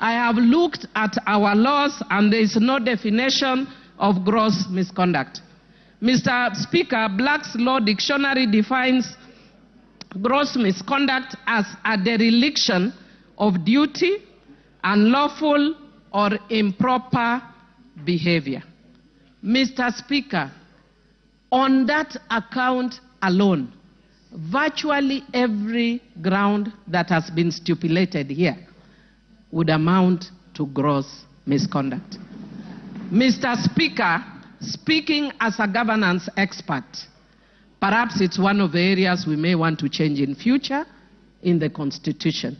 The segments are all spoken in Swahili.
I have looked at our laws and there is no definition of gross misconduct. Mr. Speaker, Black's Law Dictionary defines gross misconduct as a dereliction of duty, unlawful or improper behavior. Mr. Speaker, on that account alone, virtually every ground that has been stipulated here would amount to gross misconduct. Mr. Speaker, speaking as a governance expert, perhaps it's one of the areas we may want to change in future in the Constitution.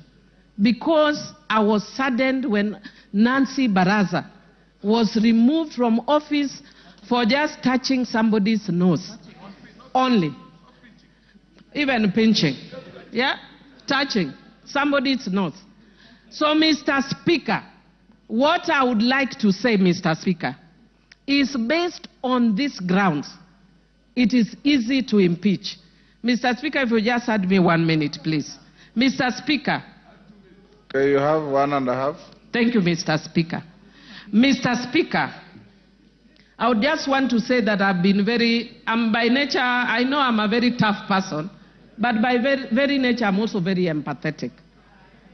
Because I was saddened when Nancy Baraza was removed from office for just touching somebody's nose. Only. Even pinching. Yeah? Touching somebody's nose. So, Mr. Speaker, what I would like to say, Mr. Speaker, is based on these grounds, it is easy to impeach. Mr. Speaker, if you just had me 1 minute, please. Mr. Speaker. Okay, you have 1.5. Thank you, Mr. Speaker. Mr. Speaker, I would just want to say that I've been by nature, I know I'm a very tough person, but by very nature, I'm also very empathetic.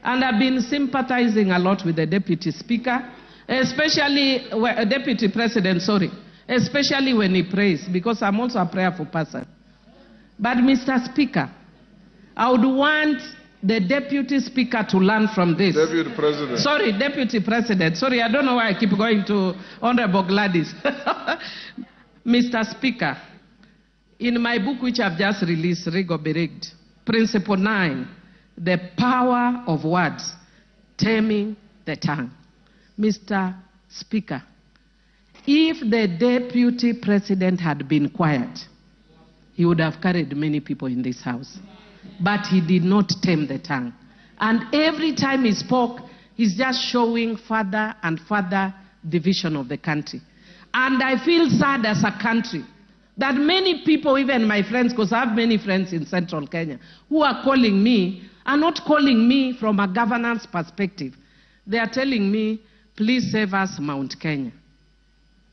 And I've been sympathizing a lot with the Deputy Speaker, especially, Deputy President, sorry, especially when he prays, because I'm also a prayerful person. But Mr. Speaker, I would want the Deputy Speaker to learn from this. Deputy President. Sorry, Deputy President. Sorry, I don't know why I keep going to Honorable Gladys. Mr. Speaker, in my book which I've just released, Rig or Be Rigged, Principle 9, the power of words, taming the tongue. Mr. Speaker, if the Deputy President had been quiet, he would have carried many people in this house. But he did not tame the tongue. And every time he spoke, he's just showing further and further division of the country. And I feel sad as a country that many people, even my friends, because I have many friends in central Kenya, who are calling me, are not calling me from a governance perspective. They are telling me, please save us Mount Kenya.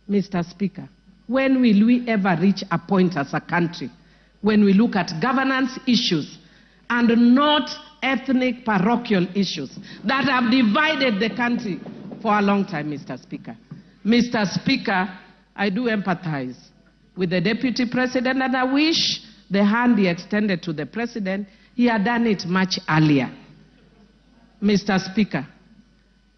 Mr. Speaker, when will we ever reach a point as a country when we look at governance issues and not ethnic parochial issues that have divided the country for a long time, Mr. Speaker? Mr. Speaker, I do empathize with the Deputy President, and I wish the hand he extended to the President, he had done it much earlier. Mr. Speaker,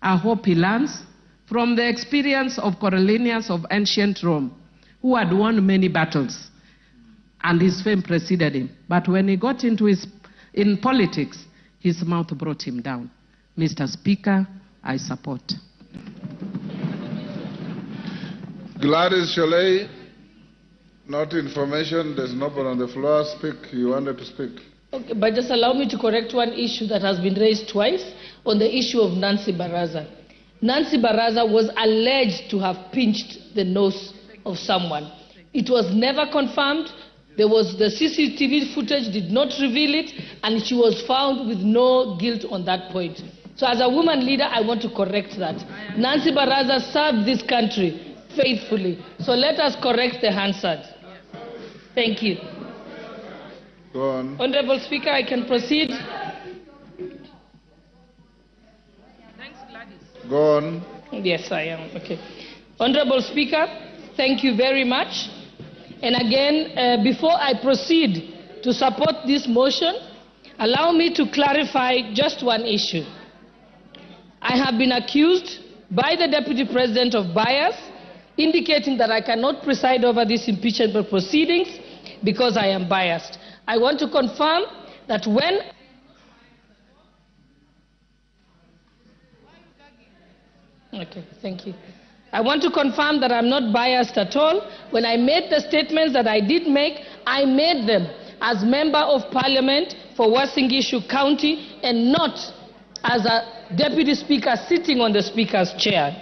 I hope he learns from the experience of Coriolanus of ancient Rome, who had won many battles, and his fame preceded him. But when he got in politics, his mouth brought him down. Mr. Speaker, I support. Gladys Sholay, not information. There's nobody on the floor. Speak. You wanted to speak. Okay, but just allow me to correct one issue that has been raised twice on the issue of Nancy Baraza. Nancy Baraza was alleged to have pinched the nose of someone. It was never confirmed. The CCTV footage did not reveal it, and she was found with no guilt on that point. So as a woman leader, I want to correct that. Nancy Baraza served this country faithfully. So let us correct the Hansard. Thank you. Go on. Honorable Speaker, I can proceed. Thanks, Gladys. Go on. Yes, I am. Okay. Honorable Speaker, thank you very much. And again, before I proceed to support this motion, allow me to clarify just one issue. I have been accused by the Deputy President of bias, indicating that I cannot preside over these impeachment proceedings because I am biased. I want to confirm that when... Okay, thank you. I want to confirm that I'm not biased at all. When I made the statements that I did make, I made them as Member of Parliament for Uasin-Gishu County and not as a Deputy Speaker sitting on the Speaker's chair.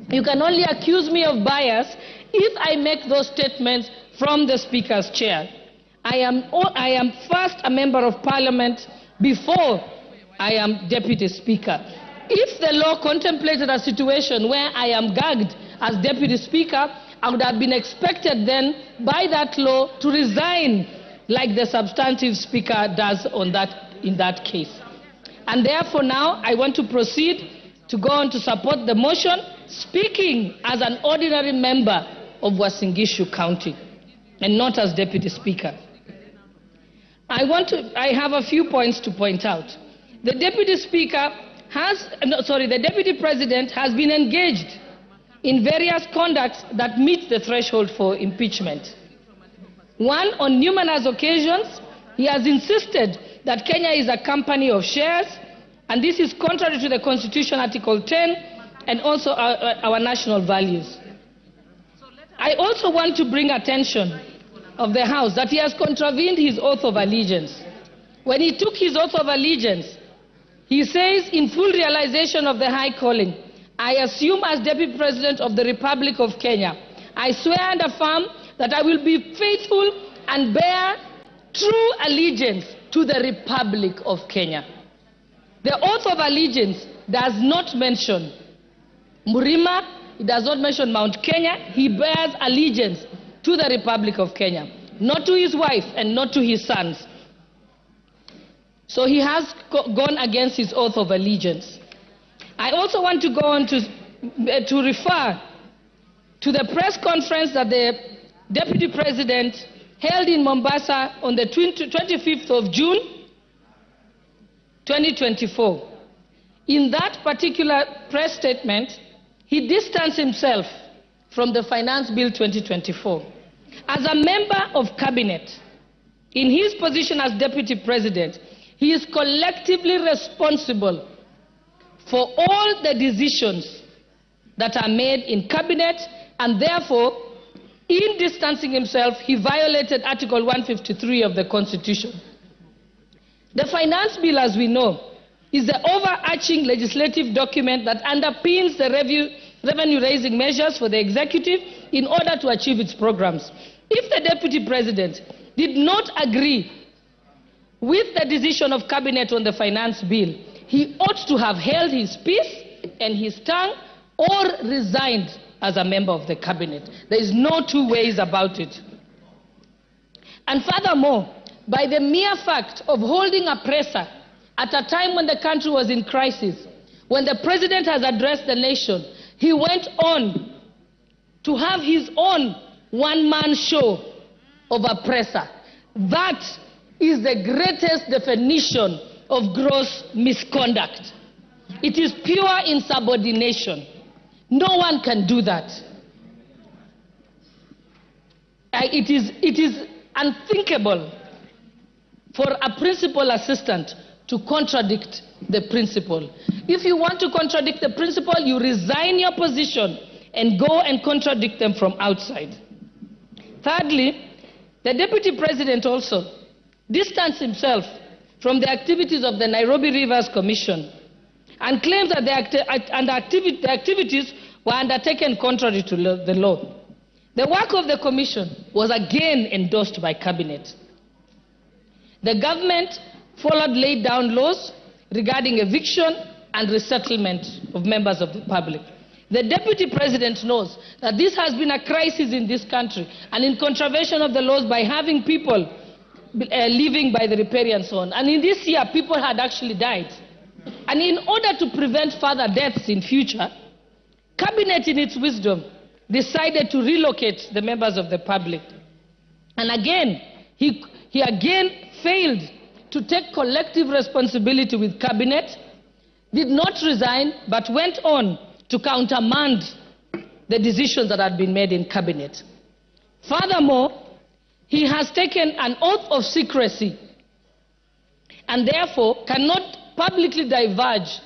You can only accuse me of bias if I make those statements from the Speaker's chair. I am first a Member of Parliament before I am Deputy Speaker. if the law contemplated a situation where I am gagged as Deputy Speaker, I would have been expected then by that law to resign like the substantive Speaker does in that case. And therefore now I want to proceed to go on to support the motion, speaking as an ordinary member of Uasin-Gishu County and not as Deputy Speaker. I have a few points to point out. The Deputy President has been engaged in various conducts that meet the threshold for impeachment. One, on numerous occasions, he has insisted that Kenya is a company of shares, and this is contrary to the Constitution, Article 10, and also our national values. I also want to bring attention of the House that he has contravened his oath of allegiance. When he took his oath of allegiance, he says, in full realization of the high calling, I assume as Deputy President of the Republic of Kenya, I swear and affirm that I will be faithful and bear true allegiance to the Republic of Kenya. The oath of allegiance does not mention Murima, it does not mention Mount Kenya. He bears allegiance to the Republic of Kenya, not to his wife and not to his sons. So he has gone against his oath of allegiance. I also want to go on to refer to the press conference that the Deputy President held in Mombasa on the 25th of June, 2024. In that particular press statement, he distanced himself from the Finance Bill 2024. As a member of Cabinet, in his position as Deputy President, he is collectively responsible for all the decisions that are made in Cabinet, and therefore, in distancing himself, he violated Article 153 of the Constitution. The Finance Bill, as we know, is the overarching legislative document that underpins the revenue-raising measures for the executive in order to achieve its programs. If the Deputy President did not agree with the decision of Cabinet on the Finance Bill, he ought to have held his peace and his tongue or resigned as a member of the Cabinet. There is no two ways about it. And furthermore, by the mere fact of holding a presser at a time when the country was in crisis, when the President has addressed the nation, he went on to have his own one-man show of a presser. That is the greatest definition of gross misconduct. It is pure insubordination. No one can do that. It is unthinkable for a principal assistant to contradict the principal. If you want to contradict the principal, you resign your position and go and contradict them from outside. Thirdly, the Deputy President also distanced himself from the activities of the Nairobi Rivers Commission and claims that the activities were undertaken contrary to the law. The work of the Commission was again endorsed by Cabinet. The government followed laid down laws regarding eviction and resettlement of members of the public. The Deputy President knows that this has been a crisis in this country and in contravention of the laws by having people living by the riparian zone. And in this year, people had actually died. And in order to prevent further deaths in future, Cabinet in its wisdom decided to relocate the members of the public. And again, he again failed to take collective responsibility with Cabinet, did not resign, but went on to countermand the decisions that had been made in Cabinet. Furthermore, he has taken an oath of secrecy and therefore cannot publicly divulge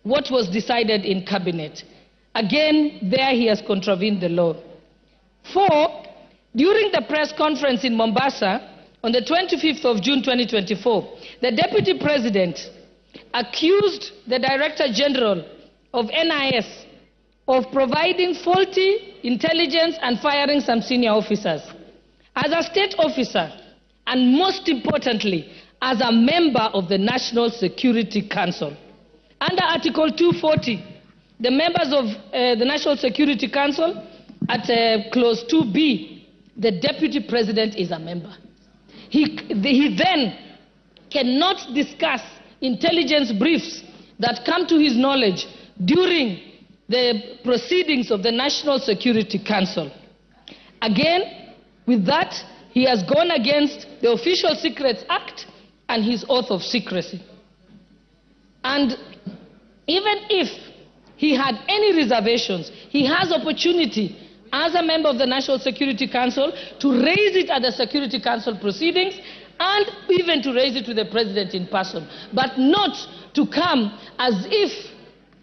what was decided in Cabinet. Again, there he has contravened the law. 4, during the press conference in Mombasa on the 25th of June 2024, the Deputy President accused the Director General of NIS of providing faulty intelligence and firing some senior officers. As a state officer, and most importantly, as a member of the National Security Council, Under Article 240, the members of the National Security Council, at Clause 2B, the Deputy President is a member. He then cannot discuss intelligence briefs that come to his knowledge during the proceedings of the National Security Council. Again, with that, he has gone against the Official Secrets Act and his oath of secrecy. And even if he had any reservations, he has opportunity as a member of the National Security Council to raise it at the Security Council proceedings and even to raise it to the President in person, but not to come as if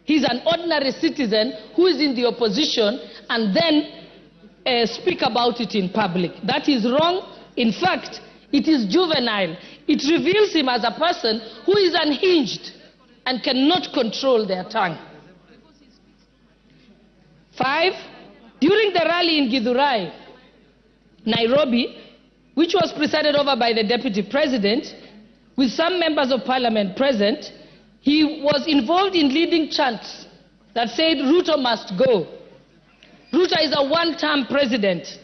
he's an ordinary citizen who is in the opposition and then speak about it in public. That is wrong. In fact, it is juvenile. It reveals him as a person who is unhinged and cannot control their tongue. 5, during the rally in Githurai, Nairobi, which was presided over by the Deputy President, with some members of Parliament present, he was involved in leading chants that said, Ruto must go. Ruto is a one-term president.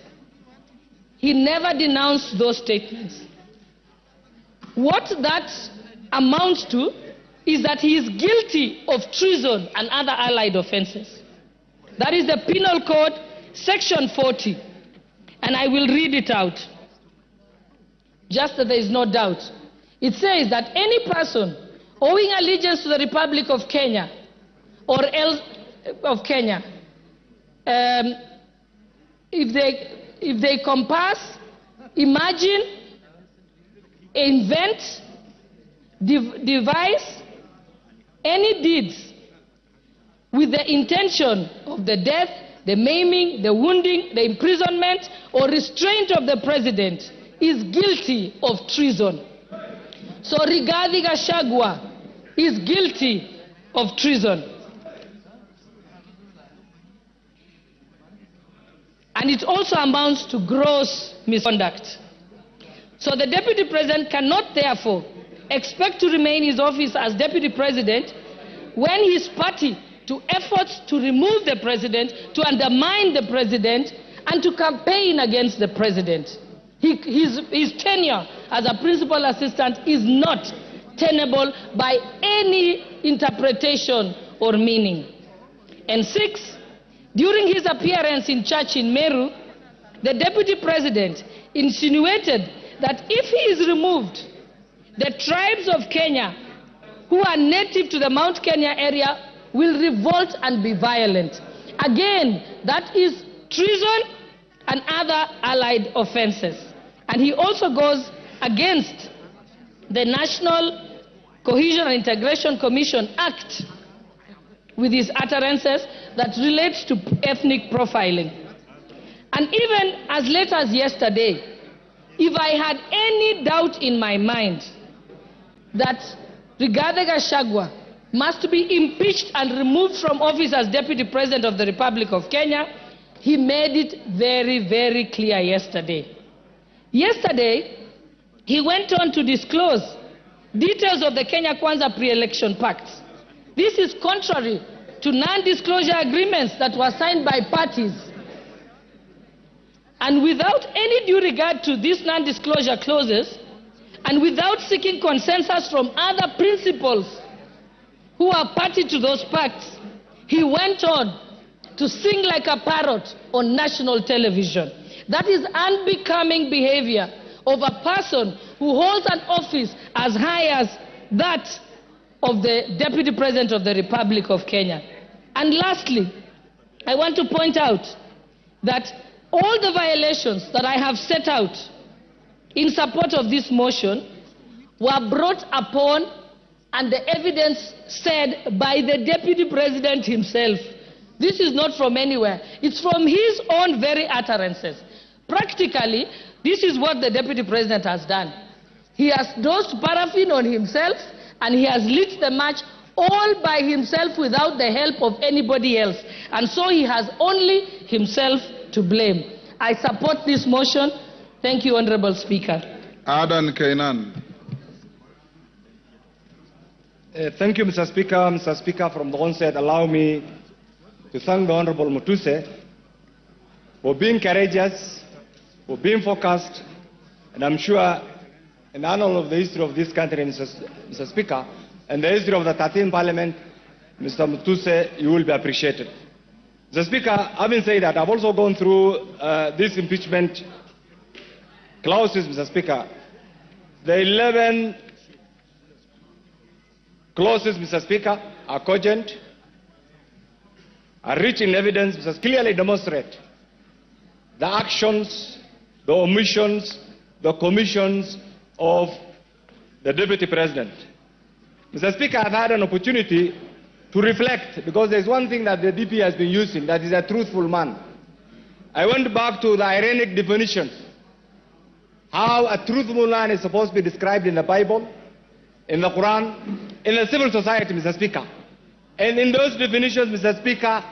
He never denounced those statements. What that amounts to is that he is guilty of treason and other allied offenses. That is the Penal Code, Section 40. And I will read it out, just that there is no doubt. It says that any person owing allegiance to the Republic of Kenya or else of Kenya, if they compass, imagine, invent, devise any deeds with the intention of the death, the maiming, the wounding, the imprisonment, or restraint of the president is guilty of treason. So Rigathi Gachagua is guilty of treason. And it also amounts to gross misconduct. So the Deputy President cannot therefore expect to remain in his office as Deputy President when his party to efforts to remove the President, to undermine the President, and to campaign against the President. His tenure as a principal assistant is not tenable by any interpretation or meaning. And 6, during his appearance in church in Meru, the Deputy President insinuated that if he is removed, the tribes of Kenya who are native to the Mount Kenya area will revolt and be violent. Again, that is treason and other allied offenses. And he also goes against the National Cohesion and Integration Commission Act with his utterances that relates to ethnic profiling. And even as late as yesterday, if I had any doubt in my mind that Rigathi Gachagua must be impeached and removed from office as Deputy President of the Republic of Kenya, he made it very, very clear yesterday. Yesterday, he went on to disclose details of the Kenya Kwanza pre-election pact. This is contrary to non-disclosure agreements that were signed by parties. And without any due regard to these non-disclosure clauses, and without seeking consensus from other principals who are party to those pacts, he went on to sing like a parrot on national television. That is unbecoming behavior of a person who holds an office as high as that of the Deputy President of the Republic of Kenya. And lastly, I want to point out that all the violations that I have set out in support of this motion were brought upon and the evidence said by the Deputy President himself. This is not from anywhere. It's from his own very utterances. Practically, this is what the Deputy President has done. He has dosed paraffin on himself and he has lit the match all by himself without the help of anybody else. And so he has only himself to blame. I support this motion. Thank you, Honorable Speaker. Adan Kainan. Thank you, Mr. Speaker. Mr. Speaker, from the onset, allow me to thank the Honorable Mutuse for being courageous, for being focused, and I'm sure in honor of the history of this country, Mr. Speaker, and the history of the 13th Parliament, Mr. Mutuse, you will be appreciated. Mr. Speaker, having said that, I've also gone through this impeachment clauses, Mr. Speaker. The 11 clauses, Mr. Speaker, are cogent, are rich in evidence, Mr. Clearly demonstrate the actions, the omissions, the commissions of the Deputy President. Mr. Speaker, I've had an opportunity to reflect, because there's one thing that the DP has been using, that is a truthful man. I went back to the ironic definition, how a truthful man is supposed to be described in the Bible, in the Quran, in a civil society, Mr. Speaker. And in those definitions, Mr. Speaker,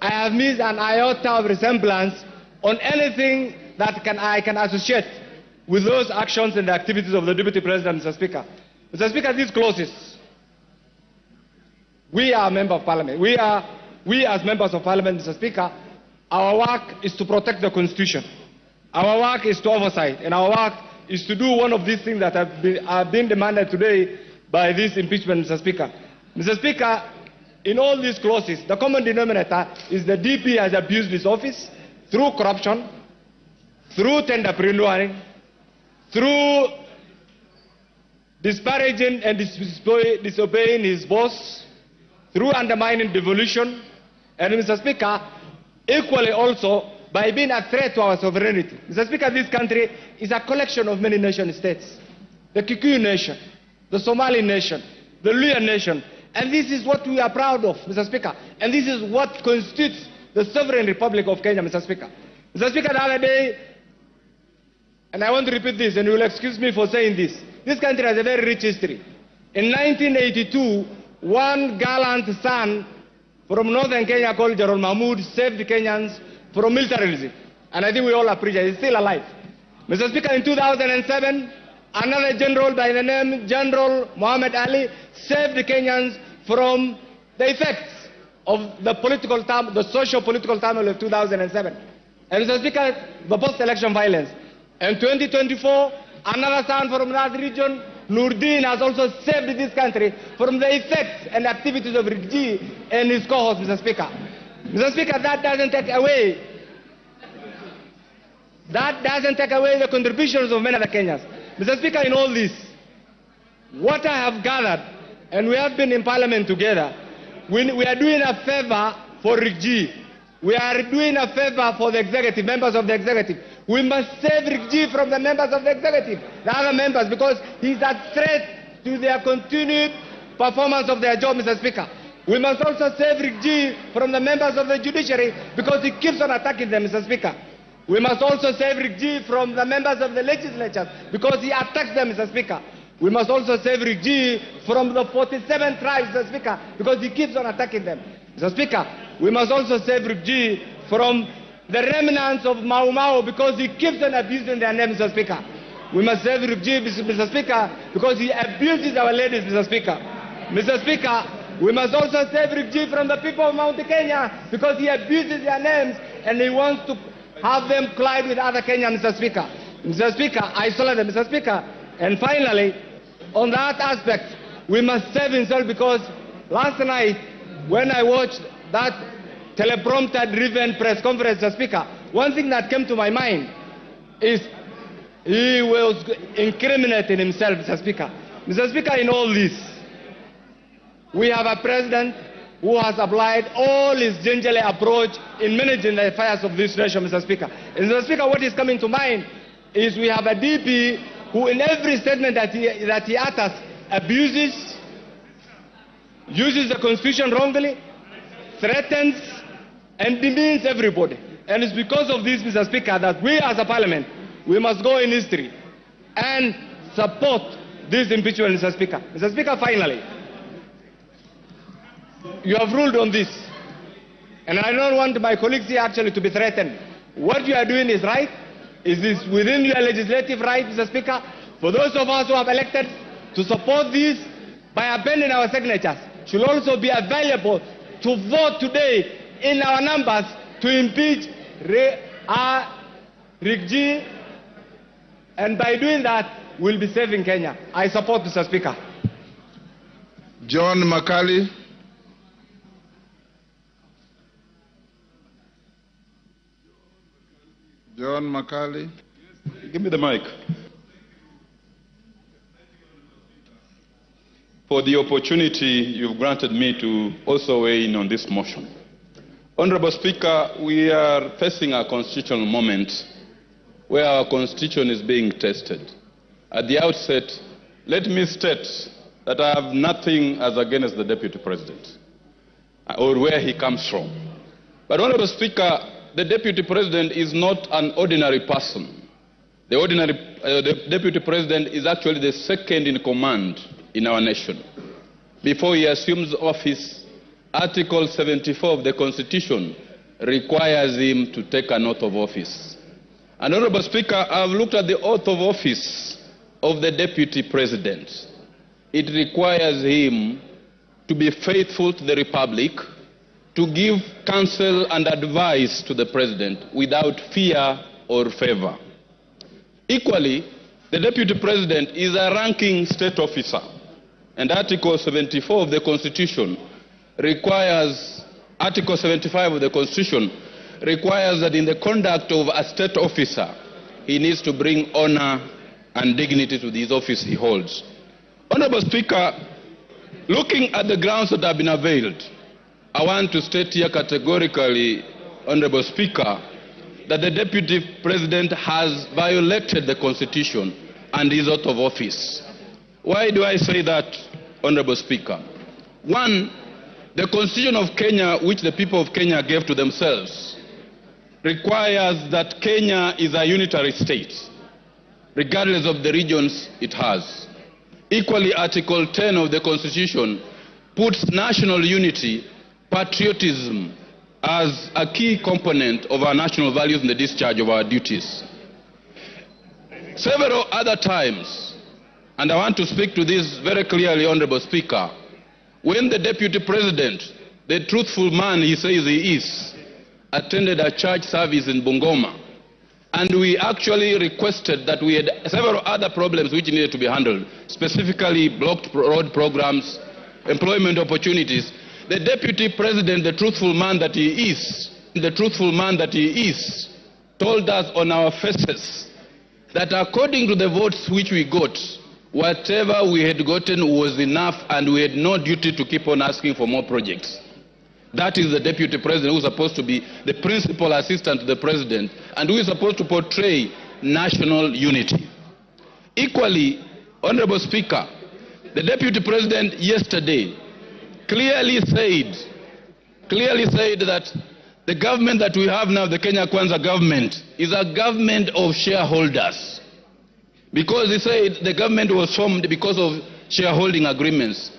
I have missed an iota of resemblance on anything that I can associate with those actions and the activities of the Deputy President, Mr. Speaker. Mr. Speaker, these clauses, we are a member of Parliament. We as members of Parliament, Mr. Speaker, our work is to protect the Constitution. Our work is to oversight, and our work is to do one of these things that have been demanded today by this impeachment, Mr. Speaker. Mr. Speaker, in all these clauses, the common denominator is the DP has abused his office through corruption, through tender pre-warning, through disparaging and disobeying his boss, through undermining devolution, and Mr. Speaker, equally also by being a threat to our sovereignty. Mr. Speaker, this country is a collection of many nation states. The Kikuyu nation, the Somali nation, the Luya nation, and this is what we are proud of, Mr. Speaker, and this is what constitutes the sovereign Republic of Kenya, Mr. Speaker. Mr. Speaker, the other day, and I want to repeat this, and you will excuse me for saying this country has a very rich history. In 1982, one gallant son from northern Kenya called General Mahmoud saved the Kenyans from militarism, and I think we all appreciate it. He's still alive. Mr. Speaker, in 2007, another general by the name General Muhammad Ali saved the Kenyans from the effects of the socio-political turmoil of 2007. And Mr. Speaker, the post-election violence. In 2024, another son from that region, Nurdin, has also saved this country from the effects and activities of Rigji and his cohorts, Mr. Speaker. Mr. Speaker, that doesn't take away the contributions of many other Kenyans. Mr. Speaker, in all this, what I have gathered, and we have been in Parliament together, we are doing a favor for Rigji. We are doing a favor for the executive, members of the executive. We must save Rigji from the members of the executive, the other members, because he's a threat to their continued performance of their job, Mr. Speaker. We must also save Rigji from the members of the judiciary, because he keeps on attacking them, Mr. Speaker. We must also save Rigji from the members of the legislature, because he attacks them, Mr. Speaker. We must also save Rigji from the 47 tribes, Mr. Speaker, because he keeps on attacking them. Mr. Speaker, we must also save Rigji from the remnants of Mau Mau, because he keeps on abusing their name, Mr. Speaker. We must save Rigji, Mr. Speaker, because he abuses our ladies, Mr. Speaker. Mr. Speaker, we must also save Rigji from the people of Mount Kenya, because he abuses their names and he wants to have them collide with other Kenyans, Mr. Speaker. Mr. Speaker, isolate them, Mr. Speaker. And finally, on that aspect, we must save himself, because last night, when I watched that teleprompter-driven press conference, Mr. Speaker, one thing that came to my mind is he was incriminating himself, Mr. Speaker. Mr. Speaker, in all this, we have a president who has applied all his gingerly approach in managing the affairs of this nation, Mr. Speaker. And Mr. Speaker, what is coming to mind is we have a DP who in every statement that he utters abuses, uses the Constitution wrongly, threatens, and demeans everybody. And it's because of this, Mr. Speaker, that we as a Parliament, we must go in history and support this impeachment, Mr. Speaker. Mr. Speaker, finally, you have ruled on this, and I don't want my colleagues here actually to be threatened. What you are doing is right. Is this within your legislative right, Mr. Speaker, for those of us who have elected to support this by appending our signatures, should also be available to vote today in our numbers to impeach Rick G. And by doing that, we'll be saving Kenya. I support, Mr. Speaker. John Makali. John Makali. Give me the mic. For the opportunity you've granted me to also weigh in on this motion. Honorable Speaker, we are facing a constitutional moment where our constitution is being tested. At the outset, let me state that I have nothing as against the Deputy President or where he comes from. But, Honorable Speaker, the Deputy President is not an ordinary person. The Deputy President is actually the second in command in our nation. Before he assumes office, Article 74 of the Constitution requires him to take an oath of office. And, Honorable Speaker, I've looked at the oath of office of the Deputy President. It requires him to be faithful to the Republic, to give counsel and advice to the President without fear or favor. Equally, the Deputy President is a ranking state officer, and Article 74 of the Constitution requires, Article 75 of the Constitution requires that in the conduct of a state officer, he needs to bring honor and dignity to this office he holds. Honorable Speaker, looking at the grounds that have been availed, I want to state here categorically, Honorable Speaker, that the Deputy President has violated the Constitution and his oath of office. Why do I say that, Honorable Speaker? One, the Constitution of Kenya, which the people of Kenya gave to themselves, requires that Kenya is a unitary state, regardless of the regions it has. Equally, Article 10 of the Constitution puts national unity, patriotism, as a key component of our national values in the discharge of our duties. Several other times, and I want to speak to this very clearly, Honorable Speaker, when the Deputy President, the truthful man he says he is, attended a church service in Bungoma, and we actually requested that we had several other problems which needed to be handled, specifically blocked road programs, employment opportunities. The Deputy President, the truthful man that he is, told us on our faces that according to the votes which we got, whatever we had gotten was enough and we had no duty to keep on asking for more projects. That is the Deputy President who is supposed to be the principal assistant to the President and who is supposed to portray national unity. Equally, Honorable Speaker, the Deputy President yesterday clearly said that the government that we have now, the Kenya Kwanza government, is a government of shareholders. Because he said the government was formed because of shareholding agreements.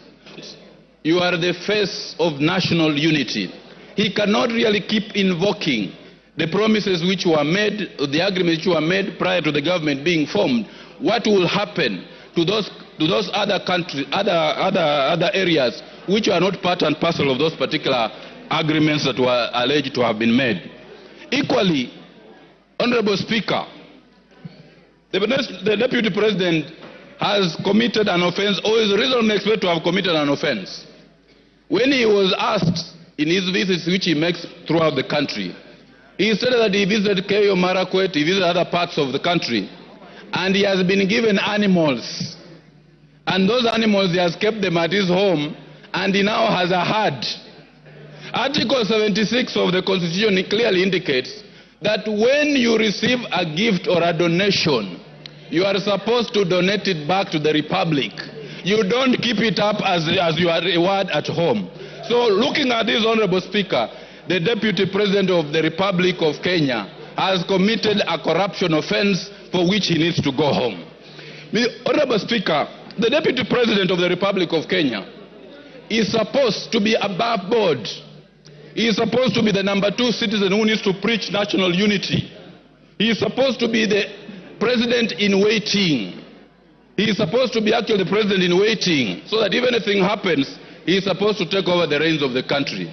You are the face of national unity. He cannot really keep invoking the promises which were made, the agreements which were made prior to the government being formed. What will happen to those other countries, other areas which are not part and parcel of those particular agreements that were alleged to have been made? Equally, Honorable Speaker, the Deputy President has committed an offense, or is reasonably expected to have committed an offense. When he was asked in his visits which he makes throughout the country, he said that he visited K.G.M, he visited other parts of the country, and he has been given animals. And those animals, he has kept them at his home, and he now has a herd. Article 76 of the Constitution clearly indicates that when you receive a gift or a donation, you are supposed to donate it back to the Republic. You don't keep it up as your reward at home. So looking at this, Honorable Speaker, the Deputy President of the Republic of Kenya has committed a corruption offense for which he needs to go home. Honorable Speaker, the Deputy President of the Republic of Kenya is supposed to be above board. He is supposed to be the number 2 citizen who needs to preach national unity. He is supposed to be the president in waiting. He is supposed to be actually the president in waiting, so that if anything happens, he is supposed to take over the reins of the country.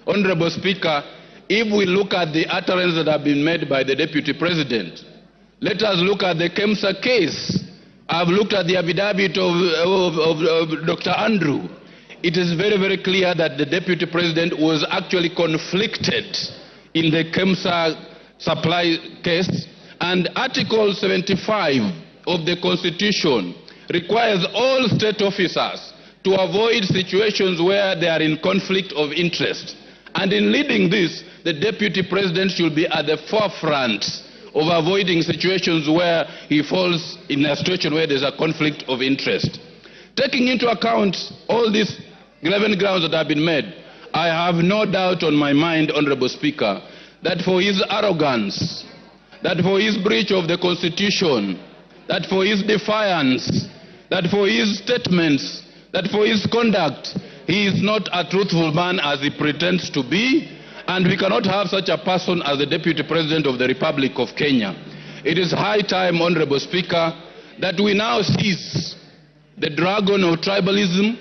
Honorable Speaker, if we look at the utterances that have been made by the Deputy President, let us look at the KEMSA case. I've looked at the affidavit of Dr. Andrew. It is very, very clear that the Deputy President was actually conflicted in the KEMSA supply case, and Article 75 of the Constitution requires all state officers to avoid situations where they are in conflict of interest. And in leading this, the Deputy President should be at the forefront of avoiding situations where he falls in a situation where there's a conflict of interest. Taking into account all these 11 grounds that have been made, I have no doubt on my mind, Honorable Speaker, that for his arrogance, that for his breach of the Constitution, that for his defiance, that for his statements, that for his conduct, he is not a truthful man as he pretends to be, and we cannot have such a person as the Deputy President of the Republic of Kenya. It is high time, Honorable Speaker, that we now seize the dragon of tribalism,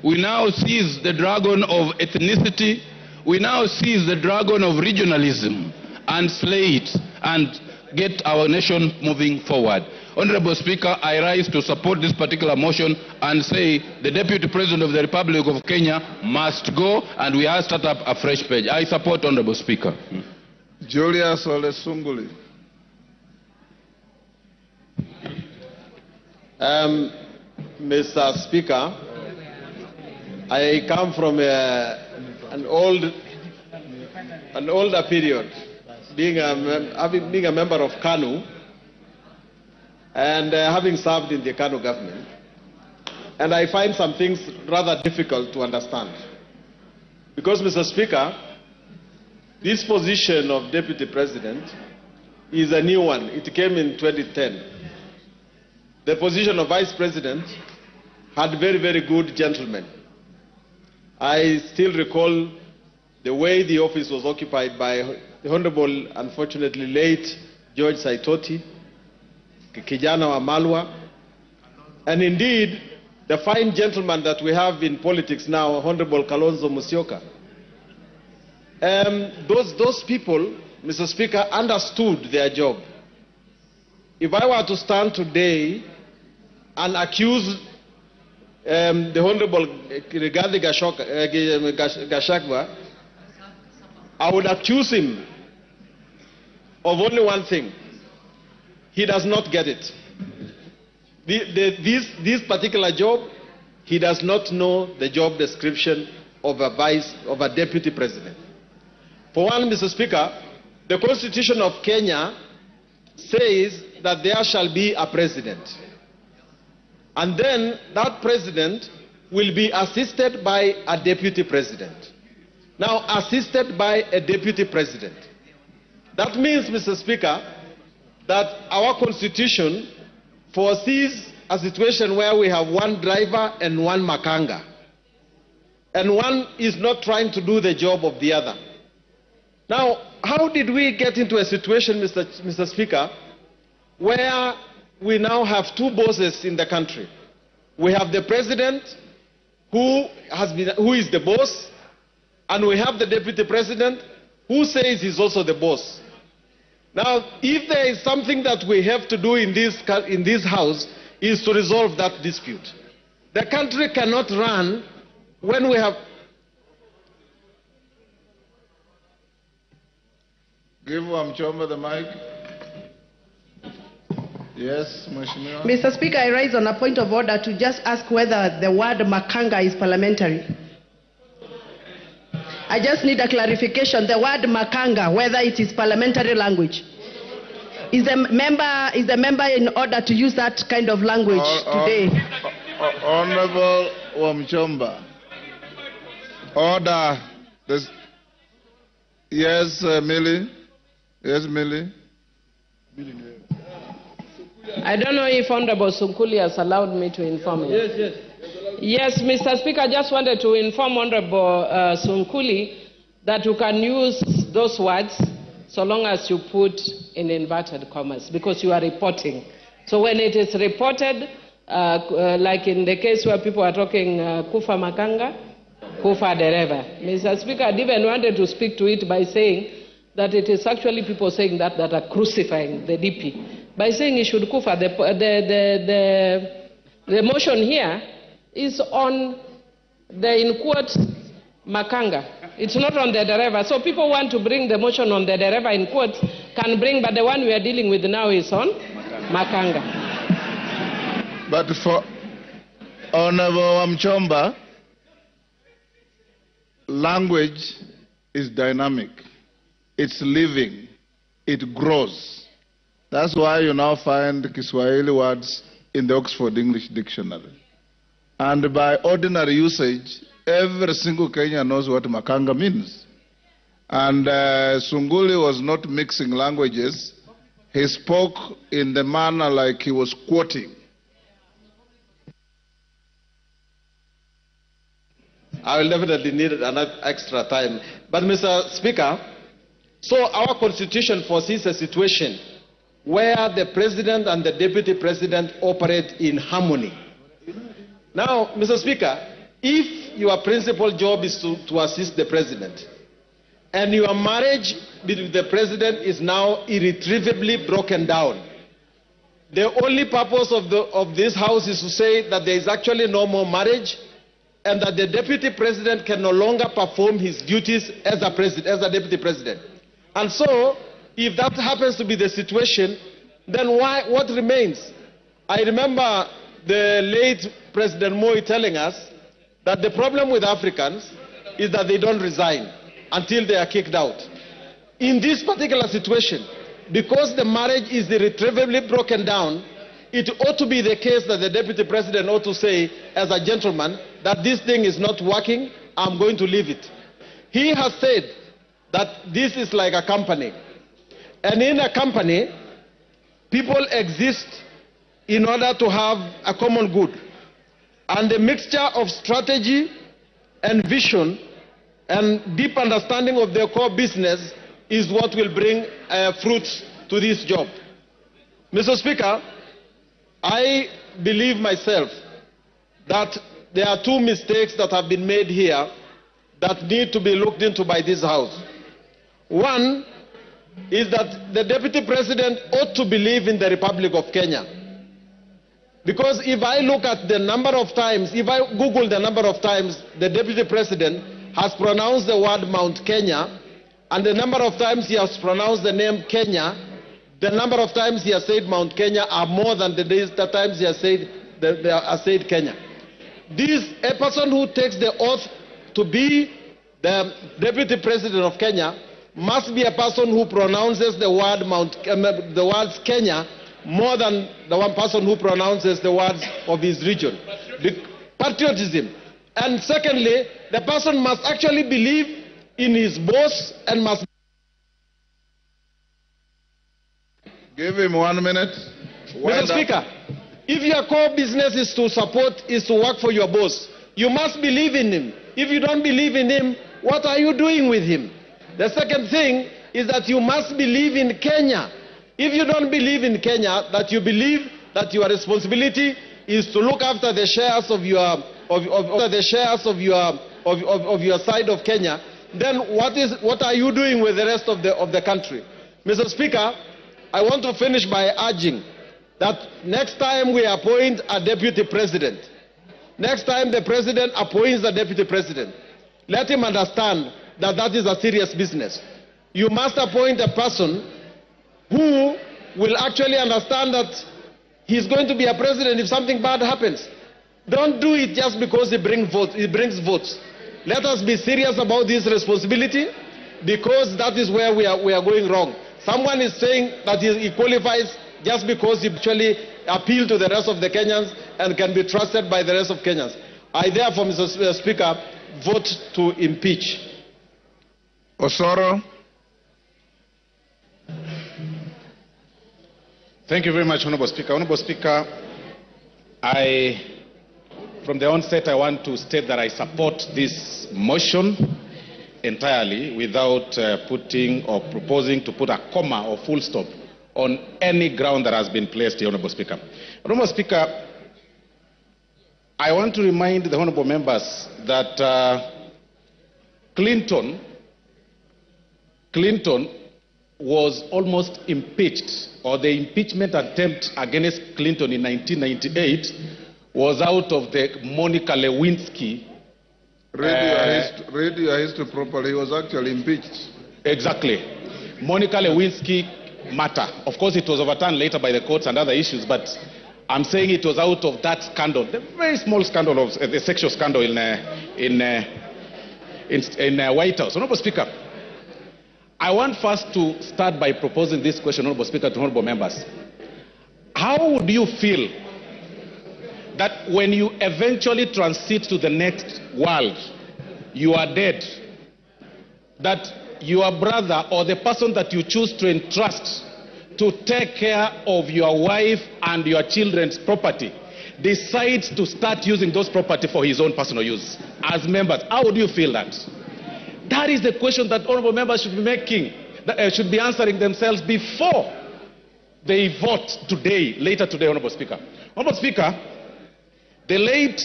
we now seize the dragon of ethnicity, we now seize the dragon of regionalism and slay it and get our nation moving forward. Honorable Speaker, I rise to support this particular motion and say the Deputy President of the Republic of Kenya must go, and we have start up a fresh page. I support, Honorable Speaker. Julius Ole Sunguli. Mr. Speaker, I come from an older period, being a member of KANU, and having served in the KANU government, and I find some things rather difficult to understand. Because, Mr. Speaker, this position of Deputy President is a new one. It came in 2010. The position of Vice President had very, very good gentlemen. I still recall the way the office was occupied by the Honorable, unfortunately late, George Saitoti, Kijana wa Malwa, and indeed the fine gentleman that we have in politics now, Honorable Kalonzo Musyoka. Those people, Mr. Speaker, understood their job. If I were to stand today and accuse the Honorable Rigathi Gachagua, I would accuse him of only one thing. He does not get it. This particular job, he does not know the job description of a deputy president. For one, Mr. Speaker, the Constitution of Kenya says that there shall be a president. And then that president will be assisted by a deputy president. Now, assisted by a deputy president. That means, Mr. Speaker, that our Constitution foresees a situation where we have one driver and one makanga. And one is not trying to do the job of the other. Now, how did we get into a situation, Mr. Speaker, where we now have two bosses in the country? We have the president who is the boss, and we have the deputy president who says he's also the boss. Now, if there is something that we have to do in this house is to resolve that dispute. The country cannot run when we have... Give Wamchomba the mic. Yes, Mheshimiwa. Mr. Speaker, I rise on a point of order to just ask whether the word makanga is parliamentary. I just need a clarification. The word makanga, whether it is parliamentary language. Is the member in order to use that kind of language today? Honorable Wamchomba. Order. Yes, Millie. Yes, Millie. I don't know if Honorable Sunkuli has allowed me to inform you. Yes. Yes, Mr. Speaker, I just wanted to inform Honorable Sunkuli that you can use those words so long as you put in inverted commas, because you are reporting. So when it is reported, like in the case where people are talking Kufa Makanga, Kufa Dereva. Mr. Speaker, I even wanted to speak to it by saying that it is actually people saying that are crucifying the DP. By saying he should Kufa, the motion here is on the, in quotes, Makanga. It's not on the Dereva. So people want to bring the motion on the Dereva in quotes, can bring, but the one we are dealing with now is on Makanga. But for Honorable Mchomba, language is dynamic. It's living. It grows. That's why you now find Kiswahili words in the Oxford English Dictionary. And by ordinary usage, every single Kenyan knows what Makanga means. And Sunguli was not mixing languages. He spoke in the manner like he was quoting. I will definitely need enough extra time. But Mr. Speaker, so our constitution foresees a situation where the president and the deputy president operate in harmony. Now, Mr. Speaker, if your principal job is to assist the president, and your marriage with the president is now irretrievably broken down, the only purpose of this house is to say that there is actually no more marriage, and that the deputy president can no longer perform his duties as a deputy president. And so, if that happens to be the situation, then what remains? I remember the late President Moi telling us that the problem with Africans is that they don't resign until they are kicked out. In this particular situation, because the marriage is irretrievably broken down, it ought to be the case that the deputy president ought to say, as a gentleman, that this thing is not working, I'm going to leave it. He has said that this is like a company. And in a company, people exist in order to have a common good. And the mixture of strategy and vision and deep understanding of their core business is what will bring fruits to this job. Mr. Speaker, I believe myself that there are two mistakes that have been made here that need to be looked into by this House. One is that the Deputy President ought to believe in the Republic of Kenya. Because if I look at the number of times, if I Google the number of times the Deputy President has pronounced the word Mount Kenya, and the number of times he has pronounced the name Kenya, the number of times he has said Mount Kenya are more than the times he has said Kenya. A person who takes the oath to be the Deputy President of Kenya must be a person who pronounces the words Kenya more than the one person who pronounces the words of his region. Patriotism. And secondly, the person must actually believe in his boss and must... Give him 1 minute. Mr. Speaker, if your core business is to work for your boss, you must believe in him. If you don't believe in him, what are you doing with him? The second thing is that you must believe in Kenya. If you don't believe in Kenya, that you believe that your responsibility is to look after the shares of your side of Kenya, then what are you doing with the rest of the country? Mr. Speaker, I want to finish by urging that next time we appoint a deputy president, next time the president appoints a deputy president, let him understand that that is a serious business. You must appoint a person who will actually understand that he's going to be a president if something bad happens. Don't do it just because he brings votes. Let us be serious about this responsibility, because that is where we are going wrong. Someone is saying that he qualifies just because he actually appealed to the rest of the Kenyans and can be trusted by the rest of Kenyans. I therefore, Mr. Speaker, vote to impeach. Osoro. Thank you very much, Honorable Speaker. Honorable Speaker, from the onset, I want to state that I support this motion entirely without putting or proposing to put a comma or full stop on any ground that has been placed here, Honorable Speaker. Honorable Speaker, I want to remind the honorable members that Clinton was almost impeached, or the impeachment attempt against Clinton in 1998 was out of the Monica Lewinsky. Read your history properly. He was actually impeached. Exactly. Monica Lewinsky matter. Of course, it was overturned later by the courts and other issues, but I'm saying it was out of that scandal, the very small scandal of the sexual scandal in White House. Honorable Speaker, I want first to start by proposing this question, Honorable Speaker, to honorable members. How would you feel that when you eventually transit to the next world, you are dead, that your brother or the person that you choose to entrust to take care of your wife and your children's property decides to start using those property for his own personal use? As members, how would you feel that? That is the question that honorable members should be making, should be answering themselves before they vote today, later today, Honorable Speaker. Honorable Speaker, the late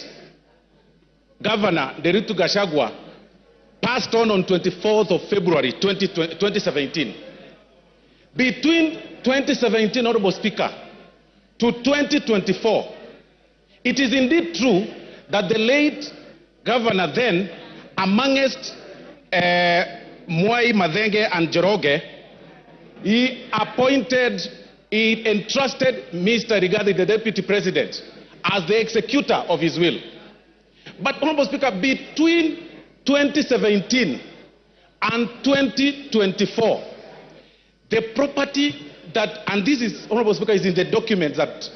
Governor Deritu Gachagua passed on 24th of February 2017. Between 2017, Honorable Speaker, to 2024, it is indeed true that the late governor then, amongst Mwai, Madenge and Joroge, he entrusted Mr. Rigathi, the deputy president, as the executor of his will. But, Honorable Speaker, between 2017 and 2024, the property that, and this is, Honorable Speaker, is in the documents that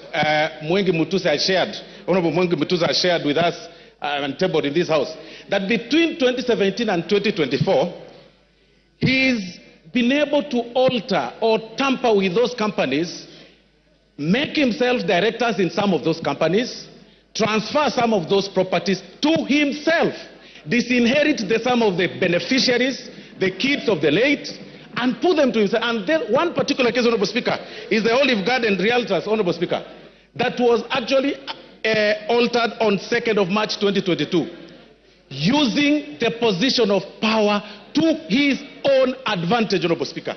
Mwengi Mutusa has shared, Honorable Mwengi Mutusa has shared with us and tabled in this house, that between 2017 and 2024, he's been able to alter or tamper with those companies, make himself directors in some of those companies, transfer some of those properties to himself, disinherit some of the beneficiaries, the kids of the late, and put them to himself. And then one particular case, Honorable Speaker, is the Olive Garden Realtors, Honorable Speaker, that was actually altered on 2nd of March 2022, using the position of power to his own advantage, Honorable Speaker.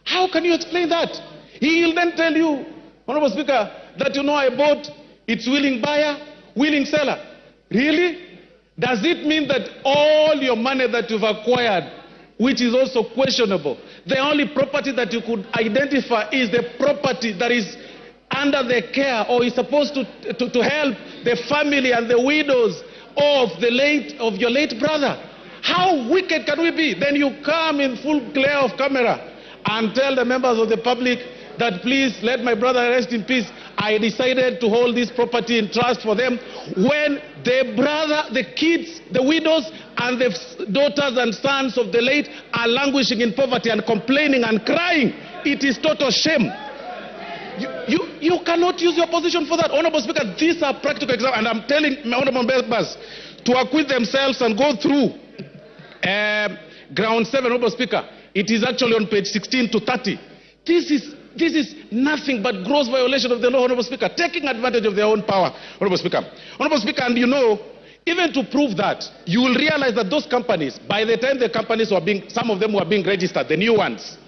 How can you explain that? He will then tell you, Honorable Speaker, that I bought, it's willing buyer, willing seller. Really? Does it mean that all your money that you've acquired, which is also questionable, the only property that you could identify is the property that is under the care or is supposed to help the family and the widows of your late brother? How wicked can we be? Then you come in full glare of camera and tell the members of the public that please let my brother rest in peace. I decided to hold this property in trust for them, when the brother, the kids, the widows, and the daughters and sons of the late are languishing in poverty and complaining and crying. It is total shame. You cannot use your position for that. Honorable Speaker, these are practical examples, and I'm telling my honorable members to acquit themselves and go through ground 7, Honorable Speaker. It is actually on page 16 to 30. This is nothing but gross violation of the law, Honorable Speaker, taking advantage of their own power, Honorable Speaker. Honorable Speaker, and even to prove that, you will realize that those companies, by the time the companies were some of them were being registered, the new ones,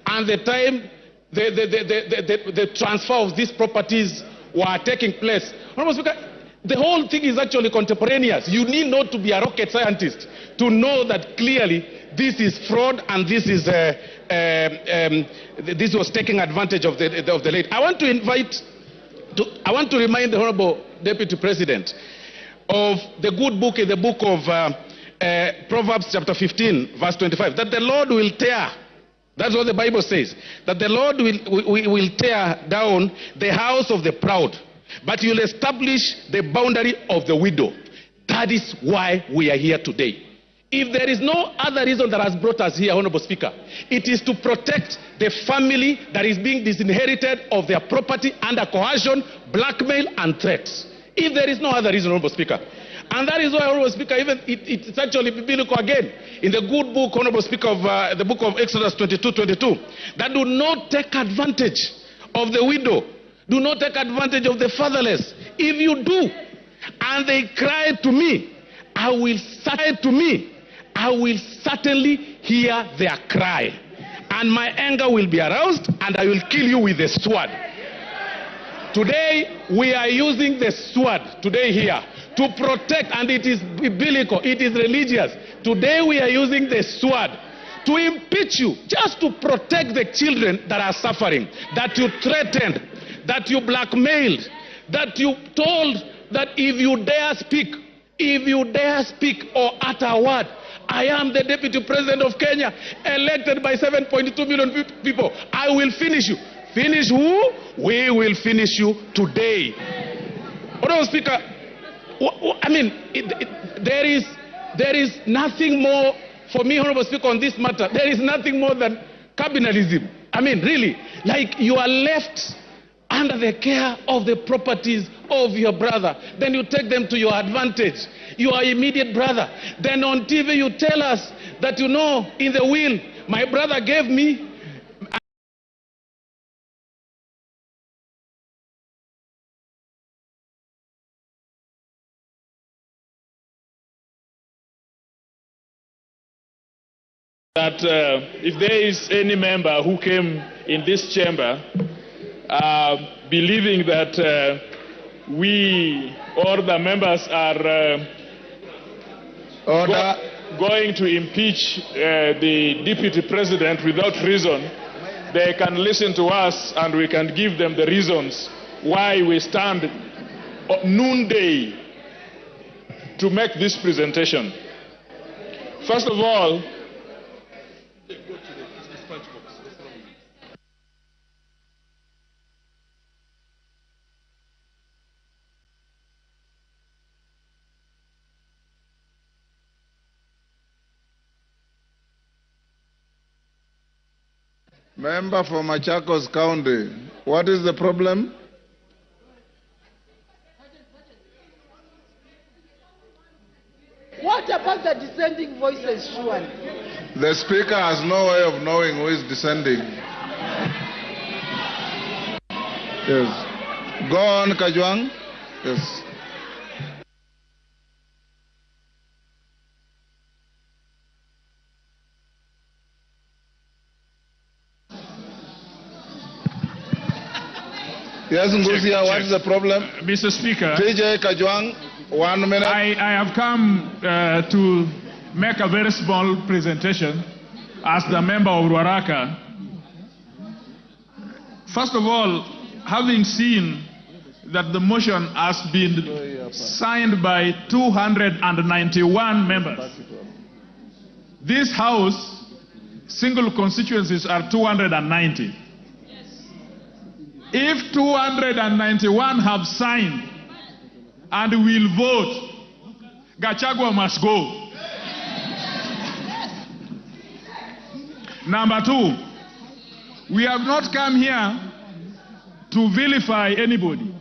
and the time the transfer of these properties were taking place, Honorable Speaker, the whole thing is actually contemporaneous. You need not to be a rocket scientist to know that clearly this is fraud and this is this was taking advantage of the late. I want to remind the Honorable Deputy President of the good book in the book of Proverbs chapter 15 verse 25, that the Lord will tear, that's what the Bible says, that the Lord will tear down the house of the proud, but he will establish the boundary of the widow. That is why we are here today. If there is no other reason that has brought us here, Honorable Speaker, it is to protect the family that is being disinherited of their property under coercion, blackmail, and threats. If there is no other reason, Honorable Speaker. And that is why, Honorable Speaker, even it's actually biblical again, in the good book, Honorable Speaker, of the book of Exodus 22:22, that do not take advantage of the widow, do not take advantage of the fatherless. If you do, and they cry to me, I will certainly hear their cry, and my anger will be aroused, and I will kill you with a sword. Today, we are using the sword today here to protect, and it is biblical, it is religious. Today, we are using the sword to impeach you, just to protect the children that are suffering, that you threatened, that you blackmailed, that you told that if you dare speak or utter a word, I am the Deputy President of Kenya, elected by 7.2 million people. I will finish you. Finish who? We will finish you today. Honorable Speaker, I mean, there is nothing more for me, Honorable Speaker, on this matter. There is nothing more than cabinettism. I mean, really, like you are left under the care of the properties of your brother. Then you take them to your advantage, your immediate brother. Then on TV you tell us that, you know, in the will, my brother gave me. That if there is any member who came in this chamber believing that we or the members are going to impeach the deputy president without reason, they can listen to us and we can give them the reasons why we stand noonday to make this presentation. First of all, Member for Machakos County, what is the problem? What about the dissenting voices, Shuan? The Speaker has no way of knowing who is dissenting. Yes. Go on, Kajwang. Yes. Yes, Ngusia, what is the problem? Mr. Speaker, TJ Kajwang, 1 minute. I have come to make a very small presentation as the member of Ruaraka. First of all, having seen that the motion has been signed by 291 members, this House, single constituencies are 290. If 291 have signed and will vote, Gachagua must go. Number two, we have not come here to vilify anybody.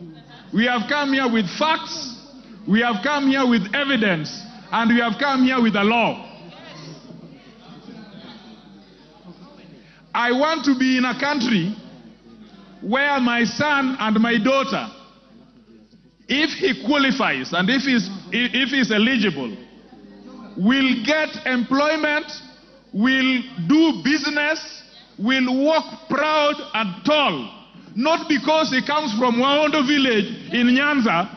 We have come here with facts, we have come here with evidence, and we have come here with the law. I want to be in a country where my son and my daughter, if he qualifies and if he's eligible, will get employment, will do business, will walk proud and tall, not because he comes from Waondo village in Nyanza,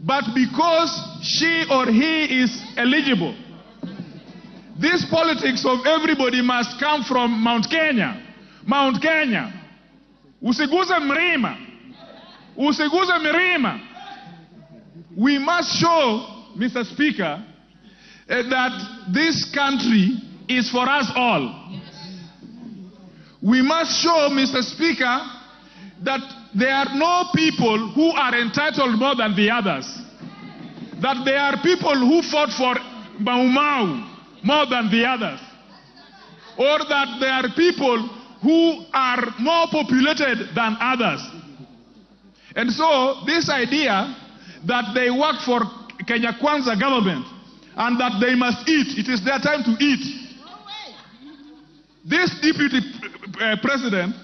but because she or he is eligible. This politics of everybody must come from Mount Kenya. Mount Kenya. Usiguze mlima. Usiguze milima. We must show, Mr. Speaker, that this country is for us all. We must show, Mr. Speaker, that there are no people who are entitled more than the others. That there are people who fought for Mau Mau more than the others. Or that there are people who are more populated than others. And so this idea that they work for Kenya Kwanza government and that they must eat, it is their time to eat. This deputy president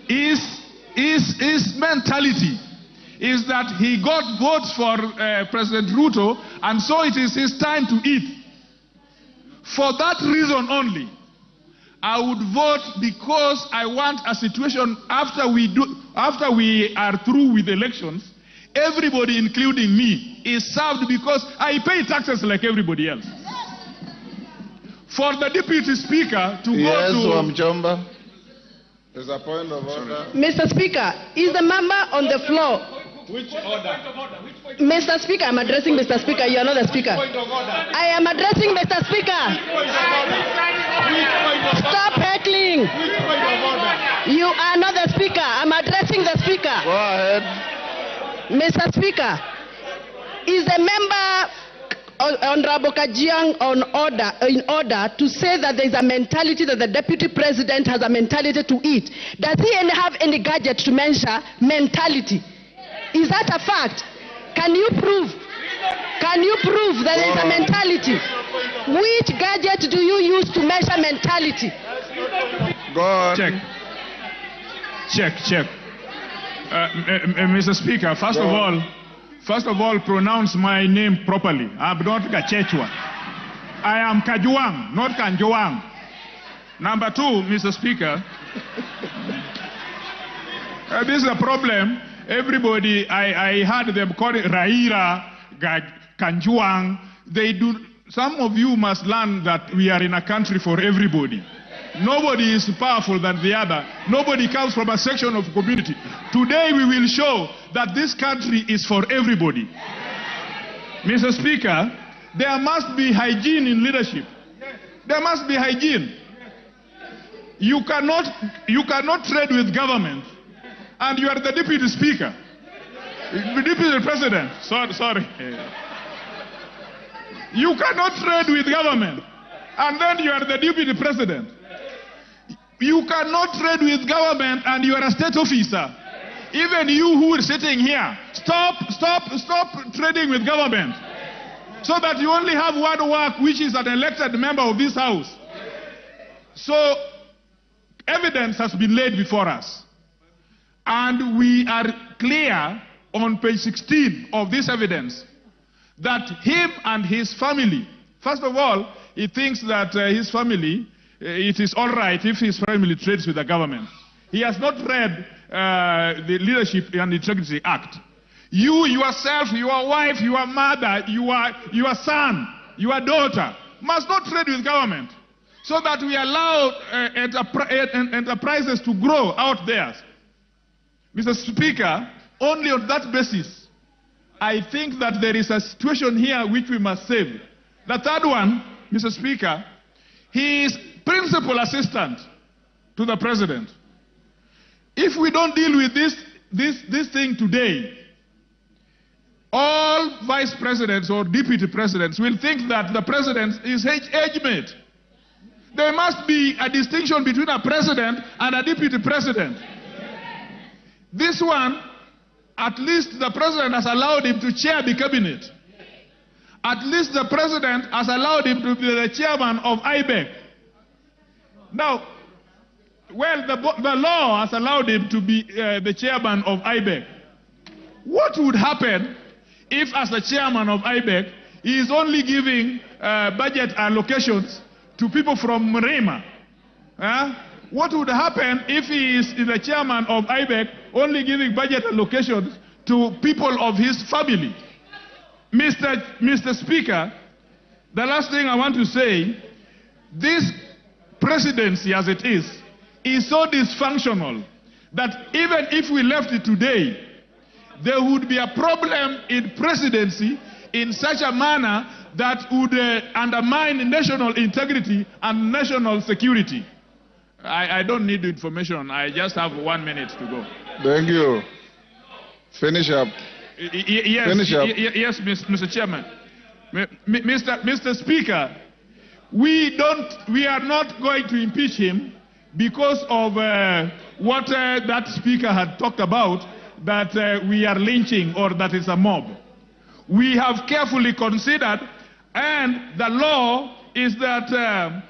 is mentality is that he got votes for President Ruto, and so it is his time to eat. For that reason only, I would vote, because I want a situation after we are through with elections, everybody, including me, is served, because I pay taxes like everybody else. For the Deputy Speaker to go to... Wamchomba. There's a point of order. Mr. Speaker, is the member on the floor? Which order? Mr. Speaker, I'm addressing Mr. Speaker. You are not the Speaker. I am addressing Mr. Speaker. Stop heckling. You are not the Speaker. I'm addressing the Speaker. Go ahead. Mr. Speaker, is the member Honorable K.G.M in order to say that there is a mentality that the Deputy President has a mentality to eat? Does he have any gadget to measure mentality? Is that a fact? Can you prove? Can you prove that there is a mentality? Which gadget do you use to measure mentality? Go on. Check. Mr. Speaker, first of all, pronounce my name properly. I'm not Gachagua. I am Kajuang, not Kanjuang. Number two, Mr. Speaker, this is a problem. Everybody, I heard them call it Raira, Kanjuang. Some of you must learn that we are in a country for everybody. Nobody is powerful than the other. Nobody comes from a section of community. Today we will show that this country is for everybody. Mr. Speaker, there must be hygiene in leadership. There must be hygiene. You cannot trade with government, and you are the Deputy Speaker. The Deputy President. Sorry. You cannot trade with government, and then you are the Deputy President. You cannot trade with government and you are a state officer. Even you who are sitting here, stop trading with government, so that you only have one work, which is an elected member of this house. So evidence has been laid before us, and we are clear on page 16 of this evidence that him and his family, first of all, he thinks that his family, it is all right if his family trades with the government. He has not read the Leadership and Integrity Act. You, yourself, your wife, your mother, your son, your daughter must not trade with government, so that we allow enterprises to grow out there. Mr. Speaker, only on that basis, I think that there is a situation here which we must save. The third one, Mr. Speaker, he is principal assistant to the president. If we don't deal with this thing today, all vice presidents or deputy presidents will think that the president is age mate. There must be a distinction between a president and a deputy president. This one, at least the president has allowed him to chair the cabinet. At least the president has allowed him to be the chairman of IBEC. Now, well, the law has allowed him to be the chairman of IBEC. What would happen if, as the chairman of IBEC, he is only giving budget allocations to people from Mrema? What would happen if he is the chairman of IBEC, only giving budget allocations to people of his family? Mr. Speaker, the last thing I want to say, this presidency as it is so dysfunctional that even if we left it today, there would be a problem in presidency in such a manner that would undermine national integrity and national security. I don't need the information. I just have 1 minute to go. Thank you. Finish up. Yes, Finish up. Yes, Mr. Chairman. Mr. Speaker, we are not going to impeach him because of what that speaker had talked about, that we are lynching or that it's a mob. We have carefully considered, and the law is that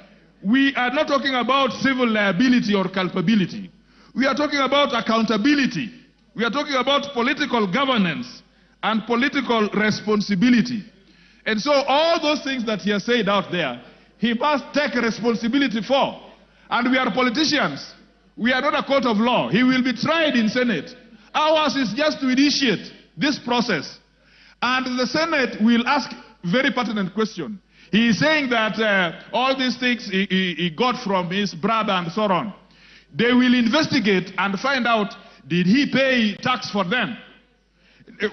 we are not talking about civil liability or culpability. We are talking about accountability. We are talking about political governance and political responsibility. And so all those things that he has said out there, he must take responsibility for. And we are politicians. We are not a court of law. He will be tried in Senate. Ours is just to initiate this process. And the Senate will ask very pertinent question. He is saying that all these things he got from his brother and so on. They will investigate and find out, did he pay tax for them?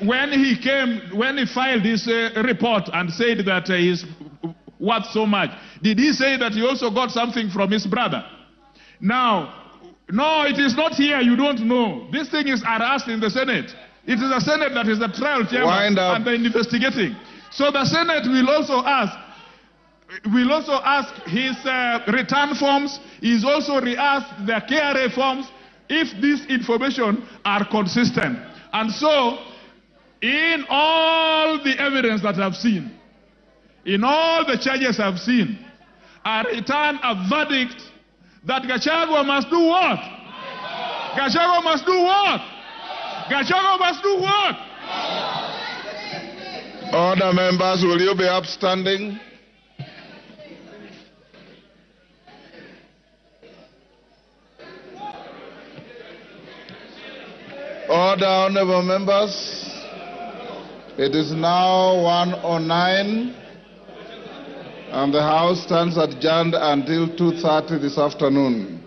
When he filed his report and said that he's worth so much, did he say that he also got something from his brother? Now, no, it is not here, you don't know. This thing is asked in the Senate. It is the Senate that is the trial chairman and they're investigating. So the Senate will also ask his return forms. He's also re-asked the KRA forms if this information are consistent. And so, in all the evidence that I've seen, in all the charges I've seen, I return a verdict that Gachagua must do what? Gachagua must do what? Gachagua must do what? Order, members, will you be upstanding? Order, honorable members. It is now 1:09 and the House stands adjourned until 2:30 this afternoon.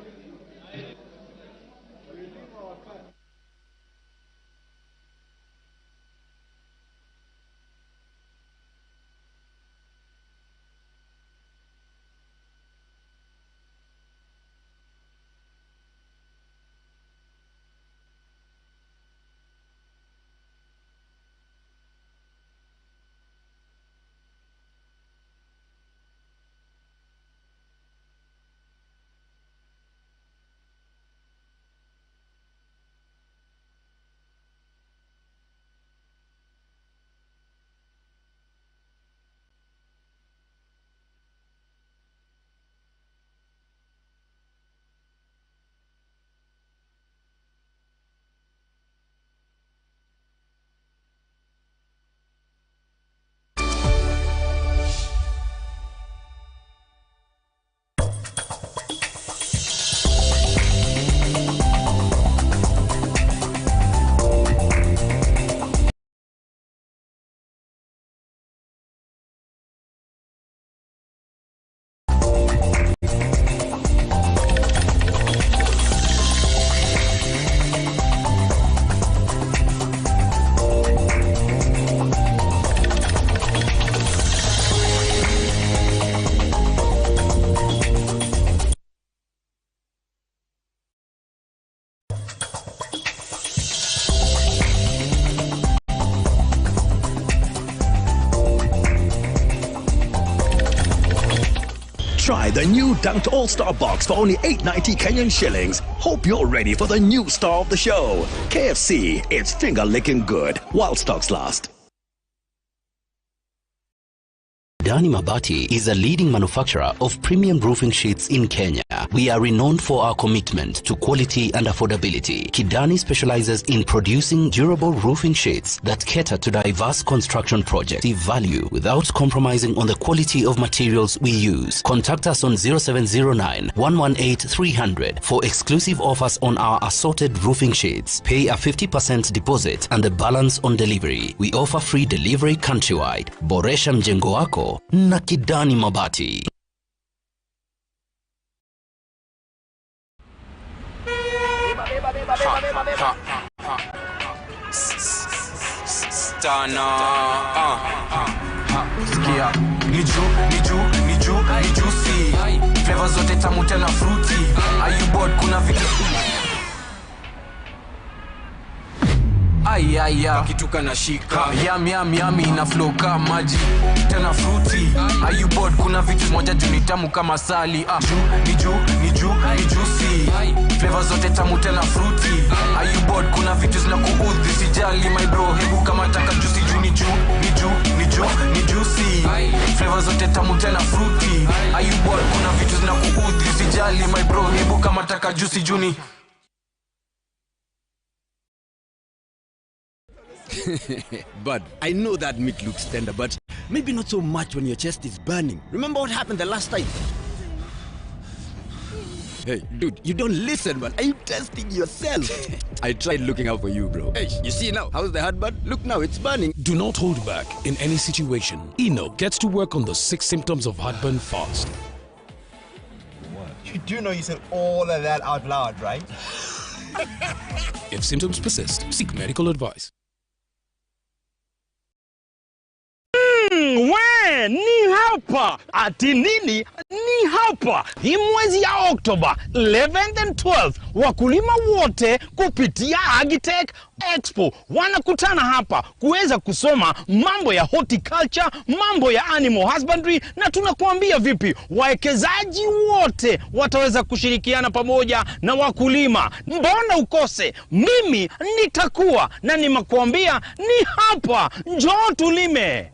Try the new Dunked All-Star Box for only 890 Kenyan shillings. Hope you're ready for the new star of the show. KFC, it's finger-licking good while stocks last. Kidani Mabati is a leading manufacturer of premium roofing sheets in Kenya. We are renowned for our commitment to quality and affordability. Kidani specializes in producing durable roofing sheets that cater to diverse construction projects. See value without compromising on the quality of materials we use. Contact us on 0709 118 300 for exclusive offers on our assorted roofing sheets. Pay a 50% deposit and the balance on delivery. We offer free delivery countrywide. Boresha mjengo wako na Kidani Mabati. Sikia, ni juicy. Flavor zote tamu tena fruity. Are you bored? Kuna vitu Ayaya kituka na shika yami na flow kama maji tena fruity. Are you bored? Kuna vitu moja juni tamu kama sali. Ni juicy. Flavor zote tamu tena fruity. Are you bored? Kuna vitu zinakuudhi sijali my bro. Hebu kama taka juicy ni juicy. Flavor zote tamu tena fruity. Are you bored? Kuna vitu zinakuudhi sijali my bro. Hebu kama taka juicy juni But I know that meat looks tender, but maybe not so much when your chest is burning. Remember what happened the last time? Hey, dude, you don't listen, man. Are you testing yourself? I tried looking out for you, bro. Hey, you see now? How's the heartburn? Look now, it's burning. Do not hold back in any situation. Eno gets to work on the 6 symptoms of heartburn fast. What? You do know you said all of that out loud, right? If symptoms persist, seek medical advice. We ni hapa ati nini ni hapa hii mwezi ya Oktoba 11th and 12th wakulima wote kupitia Agitech Expo wanakutana hapa kuweza kusoma mambo ya horticulture, mambo ya animal husbandry, na tunakuambia vipi wawekezaji wote wataweza kushirikiana pamoja na wakulima. Mbona ukose? Mimi nitakuwa na nimekuambia ni hapa, njoo tulime.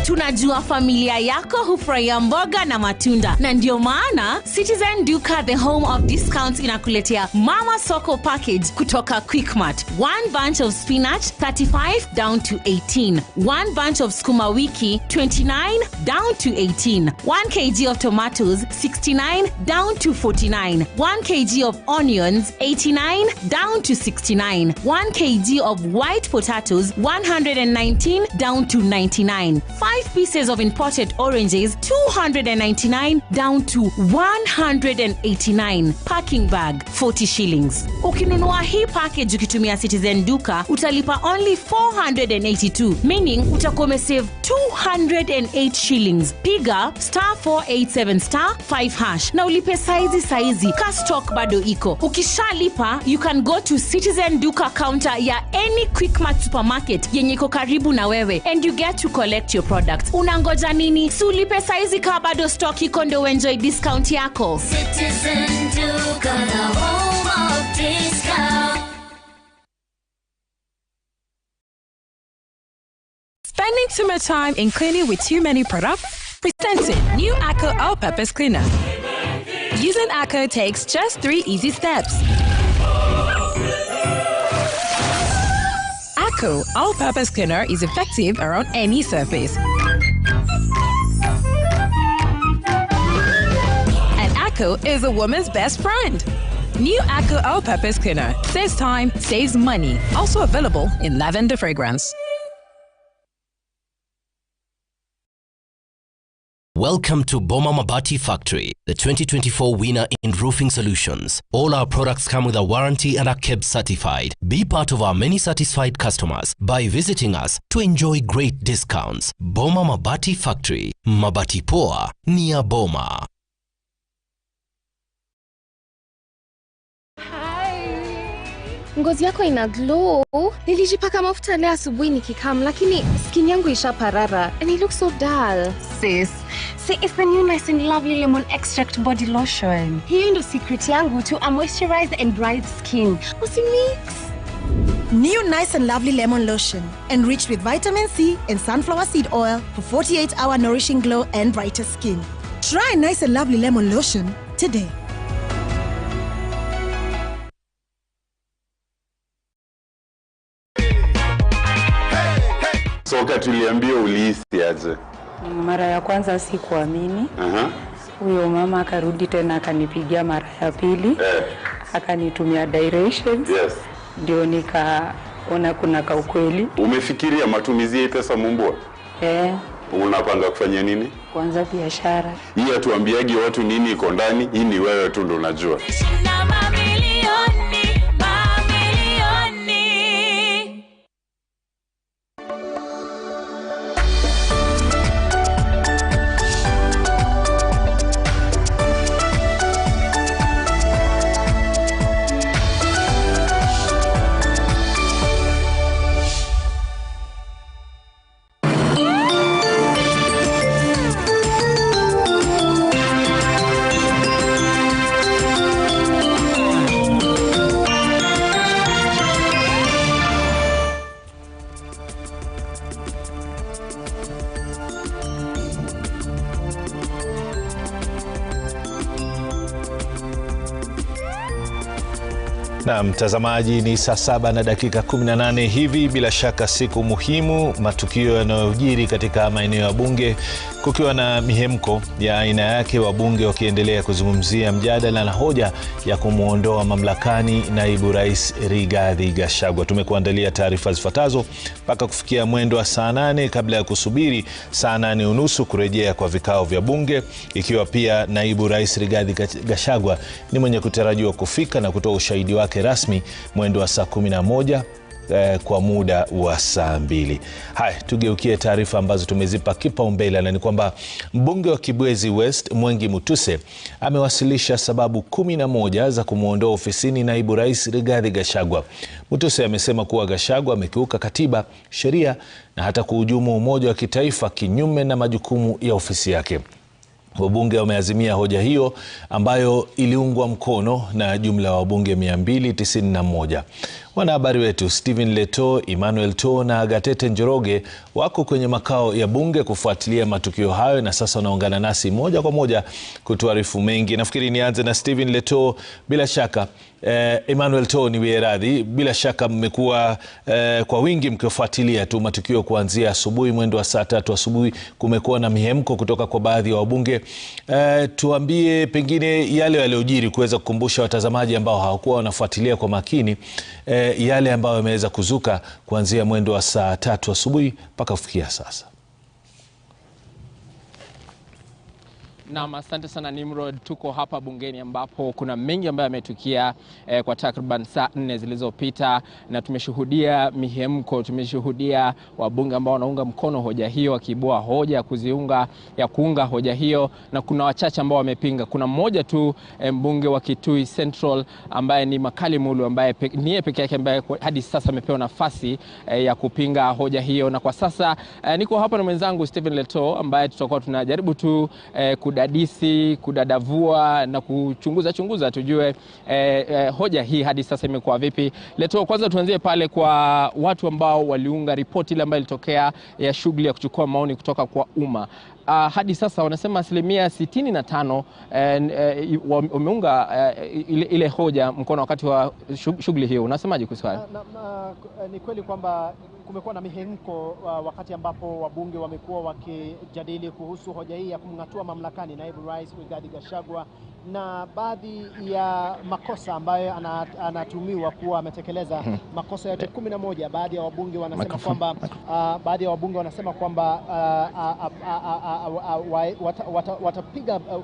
Tunajua familia yako hufurahia mboga na matunda, na ndio maana Citizen Duka the home of discounts inakuletea Mama Soko package kutoka Quickmart. 1 bunch of spinach 35 down to 18. 1 bunch of sukuma wiki 29 down to 18. 1 kg of tomatoes 69 down to 49. 1 kg of onions 89 down to 69. 1 kg of white potatoes 119 down to 99. 5 pieces of imported oranges 299 down to 189. Packing bag 40 shillings. Ukinunua hii package ukitumia Citizen Duka utalipa only 482, meaning utakuwa umesave 208 shillings. Piga *487 *5# na ulipe saizi ka stock bado iko. Ukishalipa you can go to Citizen Duka counter ya any Quickmart supermarket yenye iko karibu na wewe and you get to collect your products. Unangoja nini? Ulipe saizi ka bado stock iko ndo enjoy discount yako. Citizen Duka, the home of discount. Spending too much time in cleaning with too many products? Presented new Acco All-Purpose Cleaner. Using Acco takes just 3 easy steps. Acco All-Purpose Cleaner is effective around any surface. And Acco is a woman's best friend. New Acco All-Purpose Cleaner saves time, saves money. Also available in lavender fragrance. Welcome to Boma Mabati Factory, the 2024 winner in roofing solutions. All our products come with a warranty and are KEB certified. Be part of our many satisfied customers by visiting us to enjoy great discounts. Boma Mabati Factory, Mabati Poa, near Boma. Ngozi yako ina glow. Nilijipaka mafuta leo asubuhi nikikam, lakini skin yangu ishaparara and it looks so dull. Sis, see, it's the new Nice and Lovely Lemon Extract Body Lotion. Hii ndo secret yangu to a moisturized and bright skin. Usimix. New Nice and Lovely Lemon Lotion, enriched with vitamin C and sunflower seed oil for 48-hour nourishing glow and brighter skin. Try Nice and Lovely Lemon Lotion today. Soka tuliambia ulihisi aje? Mara ya kwanza sikuamini. Huyo mama akarudi tena akanipigia mara ya pili. Akanitumia directions. Yes. Ndio nikaona kuna kaukweli. Umefikiria matumizi ya pesa Mumbwa? Unapanga kufanya nini? Kuanza biashara. Hii atuambiagi watu nini iko ndani, hii ni wewe tu ndo unajua. Na mtazamaji, ni saa 7 na dakika 18 hivi. Bila shaka siku muhimu, matukio yanayojiri katika maeneo ya bunge, kukiwa na mihemko ya aina yake, wabunge wakiendelea kuzungumzia mjadala na hoja ya kumuondoa mamlakani naibu rais Rigathi Gachagua. Tumekuandalia taarifa zifuatazo mpaka kufikia mwendo wa saa 8, kabla ya kusubiri saa 8:30 kurejea kwa vikao vya bunge, ikiwa pia naibu rais Rigathi Gachagua ni mwenye kutarajiwa kufika na kutoa ushahidi wake rasmi mwendo wa saa 11 kwa muda wa saa 2. Haya, tugeukie taarifa ambazo tumezipa kipaumbele, na ni kwamba mbunge wa Kibwezi West Mwengi Mutuse amewasilisha sababu 11 za kumuondoa ofisini naibu rais Rigathi Gachagua. Mutuse amesema kuwa Gachagua amekiuka katiba, sheria na hata kuhujumu umoja wa kitaifa kinyume na majukumu ya ofisi yake. Wabunge wameazimia hoja hiyo ambayo iliungwa mkono na jumla wa wabunge 291. Wanahabari wetu Stephen Leto, Emmanuel To na Gatete Njoroge wako kwenye makao ya bunge kufuatilia matukio hayo, na sasa wanaungana nasi moja kwa moja kutuarifu mengi. Nafikiri nianze na Stephen Leto. Bila shaka Emmanuel To, ni radhi, bila shaka mmekuwa kwa wingi mkifuatilia tu matukio kuanzia asubuhi, mwendo wa saa 3 asubuhi. Kumekuwa na mihemko kutoka kwa baadhi ya wabunge. Tuambie pengine yale yaliyojiri, kuweza kukumbusha watazamaji ambao hawakuwa wanafuatilia kwa makini yale ambayo yameweza kuzuka kuanzia mwendo wa saa 3 asubuhi mpaka kufikia sasa. Naam, asante sana Nimrod. Tuko hapa bungeni ambapo kuna mengi ambayo yametukia kwa takriban saa 4 zilizopita, na tumeshuhudia mihemko, tumeshuhudia wabunge ambao wanaunga mkono hoja hiyo, wakiibua hoja kuunga hoja hiyo, na kuna wachache ambao wamepinga. Kuna mmoja tu, mbunge wa Kitui Central ambaye ni Makali Mulu, ambaye niye peke yake ambaye hadi sasa amepewa nafasi ya kupinga hoja hiyo. Na kwa sasa niko hapa na mwenzangu Stephen Leto, ambaye tutakuwa tunajaribu tu kudadisi, kudadavua na kuchunguza tujue hoja hii hadi sasa imekuwa vipi. Leto, kwanza tuanzie pale kwa watu ambao waliunga ripoti ile ambayo ilitokea ya shughuli ya kuchukua maoni kutoka kwa umma. Hadi sasa wanasema 65% wameunga ile hoja mkono wakati wa shughuli hiyo. Unasemaje kuhusu hayo? Ni kweli kwamba kumekuwa na mihemko wakati ambapo wabunge wamekuwa wakijadili kuhusu hoja hii ya kumng'atua mamlakani naibu rais Rigathi Gachagua, na baadhi ya makosa ambayo anatumiwa kuwa ametekeleza, makosa yote 11. Baadhi ya wabunge wanasema kwamba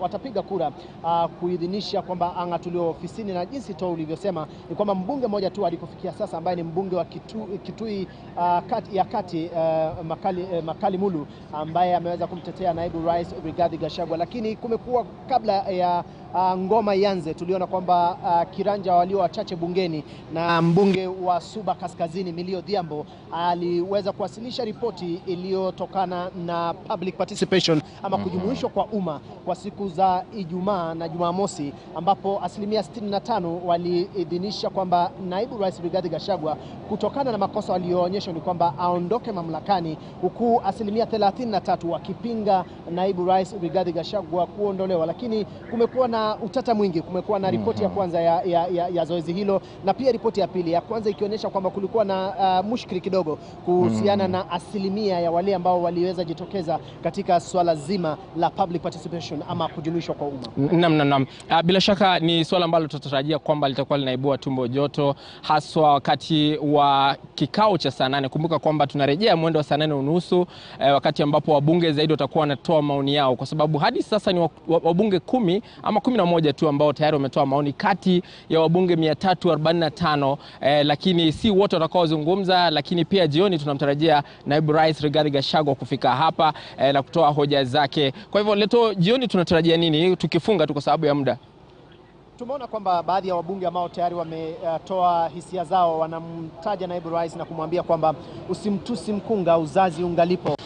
watapiga kura kuidhinisha kwamba ang'atuliwe ofisini, na jinsi tu ulivyosema ni kwamba mbunge mmoja tu alikufikia sasa ambaye ni mbunge wa Kitui kati Makali Mulu, ambaye ameweza kumtetea naibu rais Rigathi Gachagua. Lakini kumekuwa, kabla ya ngoma ianze, tuliona kwamba kiranja walio wachache bungeni na mbunge wa Suba Kaskazini Millie Odhiambo aliweza kuwasilisha ripoti iliyotokana na public participation ama kujumuishwa kwa umma kwa siku za Ijumaa na Jumamosi, ambapo 65% waliidhinisha kwamba naibu rais Rigathi Gachagua, kutokana na makosa walioonyesha, ni kwamba aondoke mamlakani, huku 33% wakipinga naibu rais Rigathi Gachagua kuondolewa. Lakini kumekuwa na utata mwingi. Kumekuwa na ripoti ya kwanza ya zoezi hilo, na pia ripoti ya pili. Ya kwanza ikionyesha kwamba kulikuwa na mushkili kidogo kuhusiana na asilimia ya wale ambao waliweza jitokeza katika swala zima la public participation ama kujumuishwa kwa umma. Naam. Bila shaka ni swala ambalo tutatarajia kwamba litakuwa linaibua tumbo joto, haswa wakati wa kikao cha saa 8. Kumbuka kwamba tunarejea mwendo wa saa 8:30, wakati ambapo wabunge zaidi watakuwa wanatoa maoni yao, kwa sababu hadi sasa ni wabunge 10 ama 11 tu ambao tayari wametoa maoni kati ya wabunge 345, lakini si wote watakaozungumza. Lakini pia jioni tunamtarajia naibu rais Rigathi Gachagua kufika hapa na kutoa hoja zake. Kwa hivyo Leto, jioni tunatarajia nini, tukifunga tu kwa sababu ya muda? Tumeona kwamba baadhi ya wabunge ambao tayari wametoa hisia zao wanamtaja naibu rais na kumwambia kwamba usimtusi mkunga, uzazi ungalipo.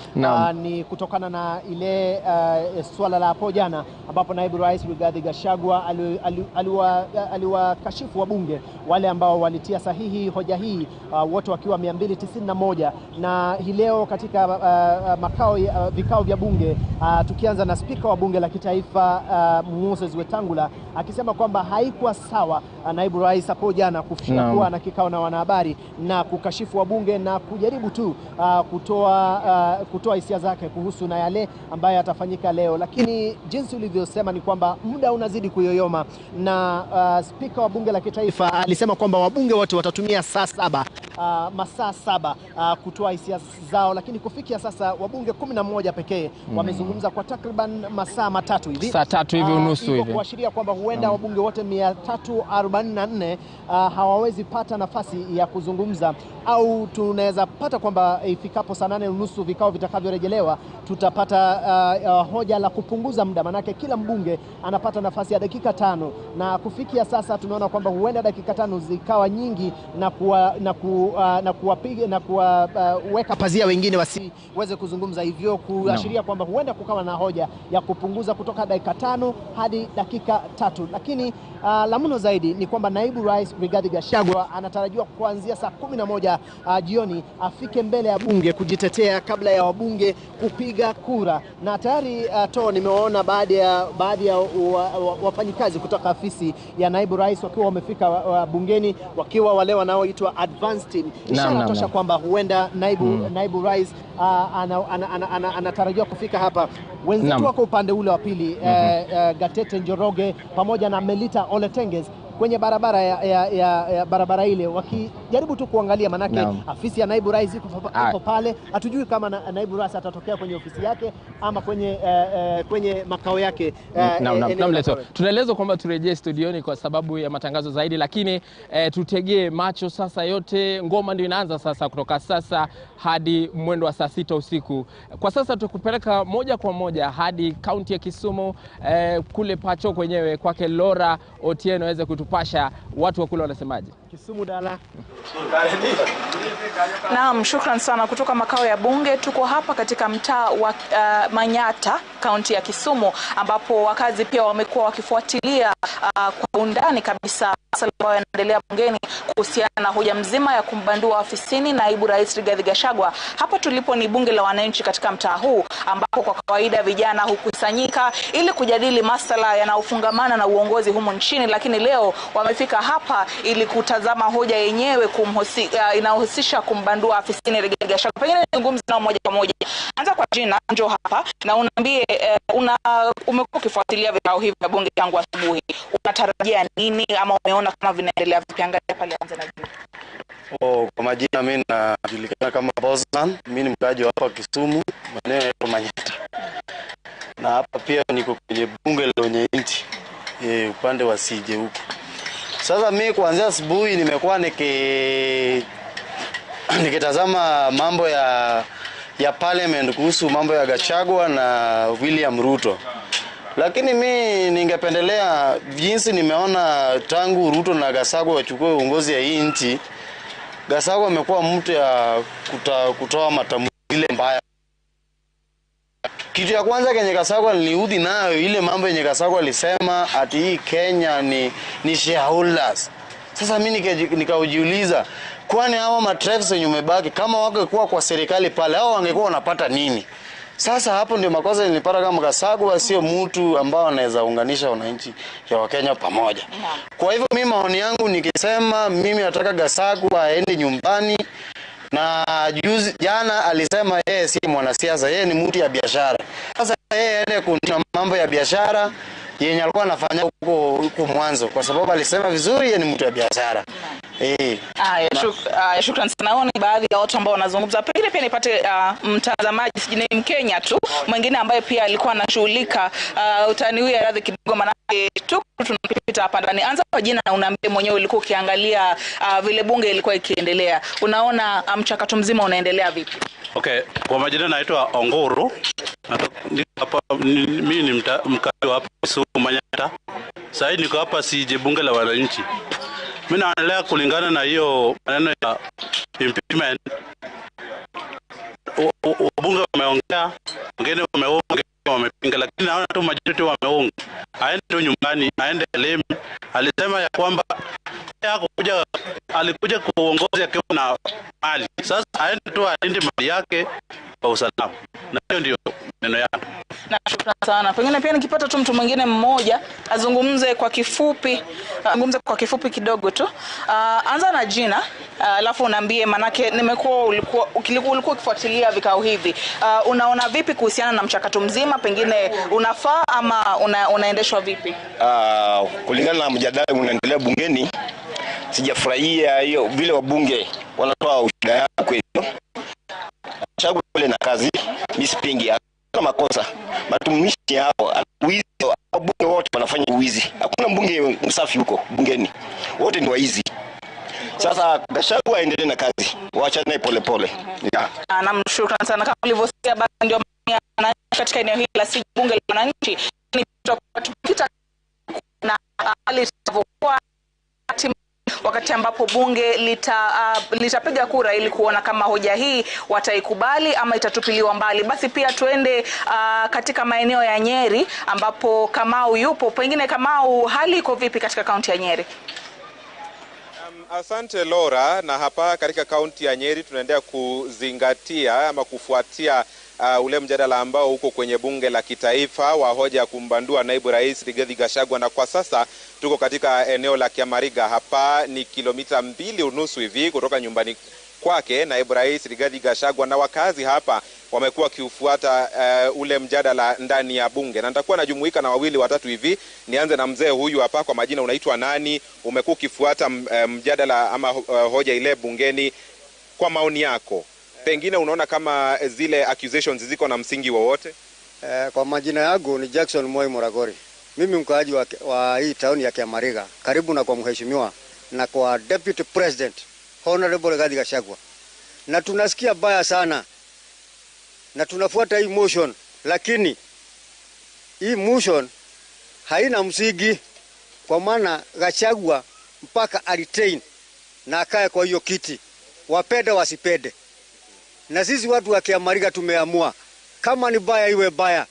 Ni kutokana na ile swala la hapo jana ambapo naibu rais Rigathi Gachagua aliwakashifu wabunge wale ambao walitia sahihi hoja hii, wote wakiwa 291. Na hii leo katika vikao vya bunge, tukianza na spika wa bunge la kitaifa Moses Wetangula akisema kwamba haikuwa sawa naibu rais hapo jana kuwa na kikao na wanahabari na kukashifu wabunge na kujaribu tu kutoa hisia zake kuhusu na yale ambayo atafanyika leo. Lakini jinsi ulivyosema ni kwamba muda unazidi kuyoyoma, na spika wa bunge la kitaifa alisema kwamba wabunge wote watatumia masaa saba kutoa hisia zao, lakini kufikia sasa wabunge 11 pekee wamezungumza kwa takriban masaa matatu hivi. Saa 3 hivi unusu hivi. Kuashiria kwamba huenda wabunge wote 344 hawawezi pata nafasi ya kuzungumza, au tunaweza pata kwamba ifikapo saa 8 unusu vikao vitakavyorejelewa tutapata hoja la kupunguza muda, manake kila mbunge anapata nafasi ya dakika 5, na kufikia sasa tunaona kwamba huenda dakika 5 zikawa nyingi na kuweka pazia wengine wasiweze kuzungumza, hivyo kuashiria kwamba huenda kukawa na hoja ya kupunguza kutoka dakika 5 hadi dakika 3. Lakini la mno zaidi ni kwamba naibu rais Rigathi Gachagua anatarajiwa kuanzia saa 11 jioni afike mbele ya bunge kujitetea kabla ya wabunge kupiga kura, na tayari nimeona baadhi ya wafanyikazi kutoka afisi ya naibu rais wakiwa wamefika bungeni, wakiwa wale wanaoitwa advanced team. Ishara tosha kwamba huenda naibu rais anatarajiwa kufika hapa. Wenzetu wako upande ule wa pili, Gatete Njoroge pamoja na Melita Oletenges kwenye barabara ile wakijaribu tu kuangalia, manake afisi ya naibu rais iko pale. Hatujui kama naibu rais atatokea kwenye ofisi yake ama kwenye makao yake. Tunaelezwa kwamba turejee studioni kwa sababu ya matangazo zaidi, lakini tutegee macho sasa. Yote ngoma ndio inaanza sasa kutoka sasa hadi mwendo wa saa 6 usiku. Kwa sasa tukupeleka moja kwa moja hadi kaunti ya Kisumu, kule Pacho kwenyewe kwake Laura Otieno aweze kutupasha watu wa kule wanasemaje. Kisumu dala. Naam, shukran sana. Kutoka makao ya bunge tuko hapa katika mtaa wa Manyata, kaunti ya Kisumu, ambapo wakazi pia wamekuwa wakifuatilia kwa undani kabisa masuala ambayo yanaendelea bungeni kuhusiana na hoja mzima ya kumbandua ofisini naibu rais Rigathi Gachagua. Hapa tulipo ni bunge la wananchi katika mtaa huu, ambapo kwa kawaida vijana hukusanyika ili kujadili masuala yanayofungamana na uongozi humu nchini, lakini leo wamefika hapa ili kutazama hoja yenyewe inahusisha kumbandua ofisini Rigathi Gachagua. Pengine nizungumze nao moja kwa moja. Anza kwa jina, njoo hapa na unaambie umekuwa ukifuatilia vikao hivi vya bunge tangu asubuhi. Unatarajia nini ama umeona kama vinaendelea vipi? Angalia pale, anza na jina. Kwa majina mimi najulikana kama Bosman. Mimi ni mkaji wa hapa Kisumu, maeneo ya Manyata. Na hapa pia niko kwenye bunge la wananchi upande wa CJ huko. Sasa mimi kuanzia asubuhi nimekuwa nikitazama mambo ya parliament kuhusu mambo ya Gachagua na William Ruto. Lakini mimi ningependelea jinsi nimeona tangu Ruto na Gachagua wachukue uongozi ya hii nchi, Gachagua amekuwa mtu ya kutoa matamshi ile mbaya. Kitu ya kwanza kenye Gachagua niliudhi nayo ile mambo yenye Gachagua alisema ati hii Kenya ni shareholders. Sasa mimi nikajiuliza, kwani hao matrafs wenye umebaki kama wangekuwa kwa serikali pale hao wangekuwa wanapata nini? Sasa hapo ndio makosa nilipata kama Gachagua sio mtu ambao anaweza unganisha wananchi ya Wakenya pamoja. Kwa hivyo mimi maoni yangu nikisema mimi nataka Gachagua aende nyumbani, na jana alisema yeye si mwanasiasa, yeye ni mtu ya biashara. Sasa yeye aende kuna mambo ya biashara yenye alikuwa anafanya huko mwanzo, kwa sababu alisema vizuri yeye ni mtu ya biashara. Shukran sana. Naona baadhi ya watu ambao wanazungumza. Pengine pia nipate mtazamaji sijini Mkenya tu mwingine ambaye pia alikuwa anashughulika utaniwia radhi kidogo, manake tunapita hapa ndani. Anza kwa jina na unaambie mwenyewe ulikuwa ukiangalia vile bunge ilikuwa ikiendelea. Unaona mchakato mzima unaendelea vipi? Okay, kwa majina naitwa Ongoro. Mimi ni mkazi wa hapa Kisumu Manyata. Sasa niko hapa CJ bunge la wananchi. Mimi naendelea kulingana na hiyo maneno ya impeachment. Wabunge wameongea, wengine wamepinga, lakini naona tu majority wameunga. Aende tu nyumbani, aende elimu. Alisema ya kwamba alikuja kuongoza akiwa na mali. Sasa aende tu alinde mali yake kwa usalama. Na hiyo ndio neno yangu. Na Shukran sana. Pengine pia nikipata tu mtu mwingine mmoja azungumze kwa kifupi kidogo tu. Anza na jina, alafu unaambie, manake nimekuwa ulikuwa ukifuatilia vikao hivi. Unaona vipi kuhusiana na mchakato mzima, pengine unafaa ama unaendeshwa vipi? Kulingana na mjadala unaendelea bungeni, sijafurahia hiyo vile wabunge wanatoa ushuhuda yao kwa hiyo. Gachagua na kazi, mimi sipingi kama makosa. Matumishi hao, wizi, wabunge wote wanafanya wizi. Hakuna mbunge msafi huko bungeni. Wote ni waizi. Sasa Gachagua aendelee na kazi. Waachane pole pole. Namshukuru sana, kama ulivyosikia, basi ndio katika eneo hili la bunge la wananchi ni tukita na alitapokuwa wakati ambapo bunge litapiga kura ili kuona kama hoja hii wataikubali ama itatupiliwa mbali. Basi pia tuende katika maeneo ya Nyeri ambapo Kamau yupo. Pengine Kamau, hali iko vipi katika kaunti ya Nyeri? Asante Laura, na hapa katika kaunti ya Nyeri tunaendelea kuzingatia ama kufuatia ule mjadala ambao uko kwenye bunge la kitaifa wa hoja ya kumbandua naibu rais Rigathi Gachagua, na kwa sasa tuko katika eneo la Kiamariga. Hapa ni kilomita 2.5 hivi kutoka nyumbani kwake naibu rais Rigathi Gachagua, na wakazi hapa wamekuwa kiufuata ule mjadala ndani ya bunge, na nitakuwa najumuika na wawili watatu hivi. Nianze na mzee huyu hapa. Kwa majina unaitwa nani? Umekuwa kifuata mjadala ama hoja ile bungeni, kwa maoni yako pengine unaona kama zile accusations ziko na msingi wowote? Kwa majina yangu ni Jackson Moi Muragori. Mimi mkaaji wa hii town ya Kiamariga, karibu na kwa mheshimiwa na kwa Deputy President Honorable Rigathi Gachagua. Na tunasikia baya sana na tunafuata hii motion, lakini hii motion haina msingi, kwa maana Gachagua mpaka alitrain na akae kwa hiyo kiti, wapende wasipende. Na sisi watu wa Kiamariga tumeamua kama ni baya iwe baya.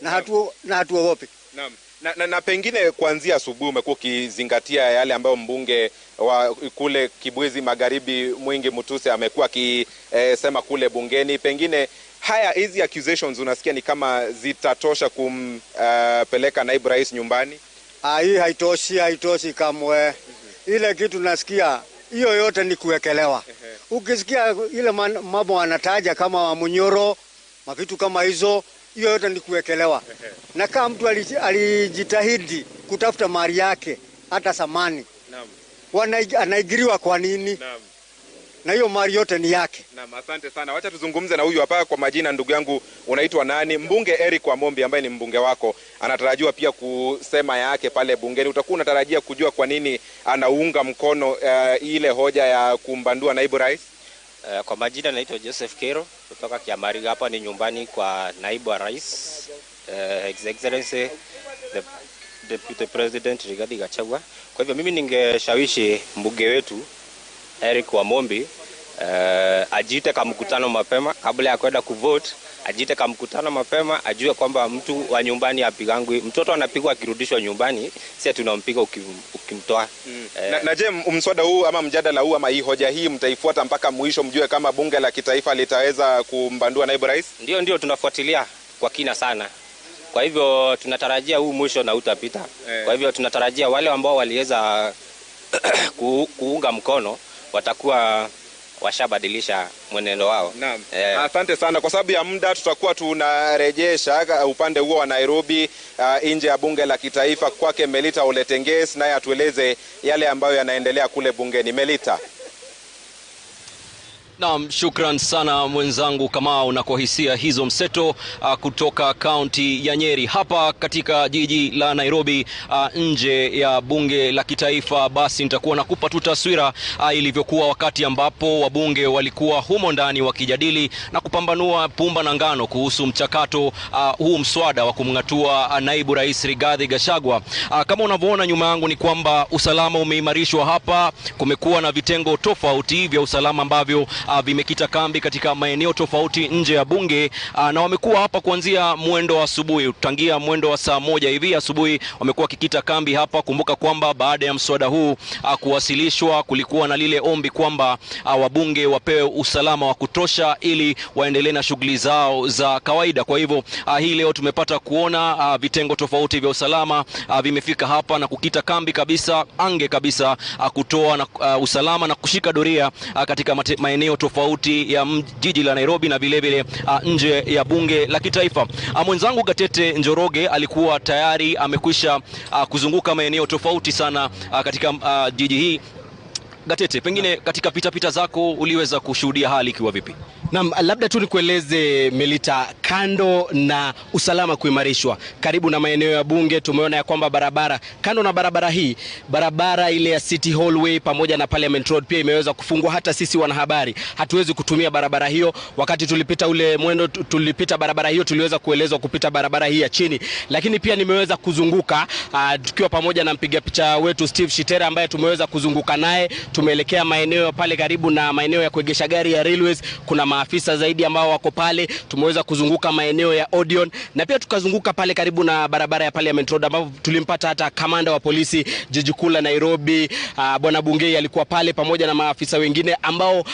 Na hatuogopi. Naam. Na pengine kuanzia asubuhi umekuwa ukizingatia yale ambayo mbunge wa kule Kibwezi Magharibi Mwingi Mutuse amekuwa akisema kule bungeni. Pengine hizi accusations unasikia ni kama zitatosha kumpeleka naibu rais nyumbani? Hii haitoshi kamwe. Ile kitu nasikia hiyo yote ni kuwekelewa. Ukisikia ile mambo anataja kama Munyoro, mavitu kama hizo, hiyo yote ni kuwekelewa. Na kama mtu alijitahidi kutafuta mali yake hata samani, anaigiriwa kwa nini? Na hiyo mali yote ni yake. Naam, asante sana. Wacha tuzungumze na huyu hapa. Kwa majina ndugu yangu unaitwa nani? Mbunge Eric Wamombi ambaye ni mbunge wako anatarajiwa pia kusema yake pale bungeni. Utakuwa unatarajia kujua kwa nini anaunga mkono ile hoja ya kumbandua naibu rais? Kwa majina naitwa Joseph Kero kutoka Kiamariga. Hapa ni nyumbani kwa naibu wa rais His Excellency the Deputy President Rigathi Gachagua. Kwa hivyo mimi ningeshawishi mbunge wetu Eric Wamombi ajite kama mkutano mapema kabla ya kwenda kuvote. Ajite kama mkutano mapema, ajue kwamba mtu wa nyumbani apigangwi. Mtoto anapigwa akirudishwa nyumbani, si tunampiga ukimtoa. Na je, mswada huu ama mjadala huu ama hii hoja hii mtaifuata mpaka mwisho, mjue kama bunge la kitaifa litaweza kumbandua naibu rais? Ndio tunafuatilia kwa kina sana. Kwa hivyo tunatarajia huu mwisho na utapita. Kwa hivyo tunatarajia wale ambao waliweza kuunga mkono watakuwa washabadilisha mwenendo wao. Naam. Asante sana. Kwa sababu ya muda tutakuwa tunarejesha upande huo wa Nairobi nje ya bunge la kitaifa kwake Melita Oletenges, naye atueleze yale ambayo yanaendelea kule bungeni. Melita. Naam, shukran sana mwenzangu Kamau, na kwa hisia hizo mseto kutoka kaunti ya Nyeri hapa katika jiji la Nairobi nje ya bunge la kitaifa. Basi nitakuwa nakupa tu taswira ilivyokuwa wakati ambapo wabunge walikuwa humo ndani wakijadili na kupambanua pumba na ngano kuhusu mchakato huu mswada wa kumngatua naibu rais Rigathi Gachagua. Kama unavyoona nyuma yangu ni kwamba usalama umeimarishwa hapa. Kumekuwa na vitengo tofauti vya usalama ambavyo vimekita kambi katika maeneo tofauti nje ya bunge, na wamekuwa hapa kuanzia mwendo wa asubuhi, tangia mwendo wa saa 1 hivi asubuhi wamekuwa kikita kambi hapa. Kumbuka kwamba baada ya mswada huu kuwasilishwa, kulikuwa na lile ombi kwamba wabunge wapewe usalama wa kutosha ili waendelee na shughuli zao za kawaida. Kwa hivyo hii leo tumepata kuona vitengo tofauti vya usalama vimefika hapa na kukita kambi kabisa, ange kabisa, kutoa na usalama na kushika doria katika maeneo tofauti ya jiji la Nairobi na vile vile nje ya bunge la kitaifa. Mwenzangu Gatete Njoroge alikuwa tayari amekwisha kuzunguka maeneo tofauti sana katika jiji hii. Gatete, pengine katika pita zako uliweza kushuhudia hali ikiwa vipi? Naam, labda tu nikueleze Melita, kando na usalama kuimarishwa karibu na maeneo ya bunge, tumeona ya kwamba barabara kando na barabara hii, barabara ile ya City Hallway pamoja na Parliament Road pia imeweza kufungwa. Hata sisi wanahabari hatuwezi kutumia barabara hiyo. Wakati tulipita ule mwendo, tulipita barabara hiyo, tuliweza kuelezwa kupita barabara hii ya chini. Lakini pia nimeweza kuzunguka tukiwa pamoja na mpiga picha wetu Steve Shitera ambaye tumeweza kuzunguka naye. Tumeelekea maeneo pale karibu na maeneo ya kuegesha gari ya Railways. Kuna maafisa zaidi ambao wako pale. Tumeweza kuzunguka maeneo ya Odeon na pia tukazunguka pale karibu na barabara ya Parliament Road ambapo tulimpata hata kamanda wa polisi jiji kuu la Nairobi, Bwana Bungei alikuwa pale pamoja na maafisa wengine ambao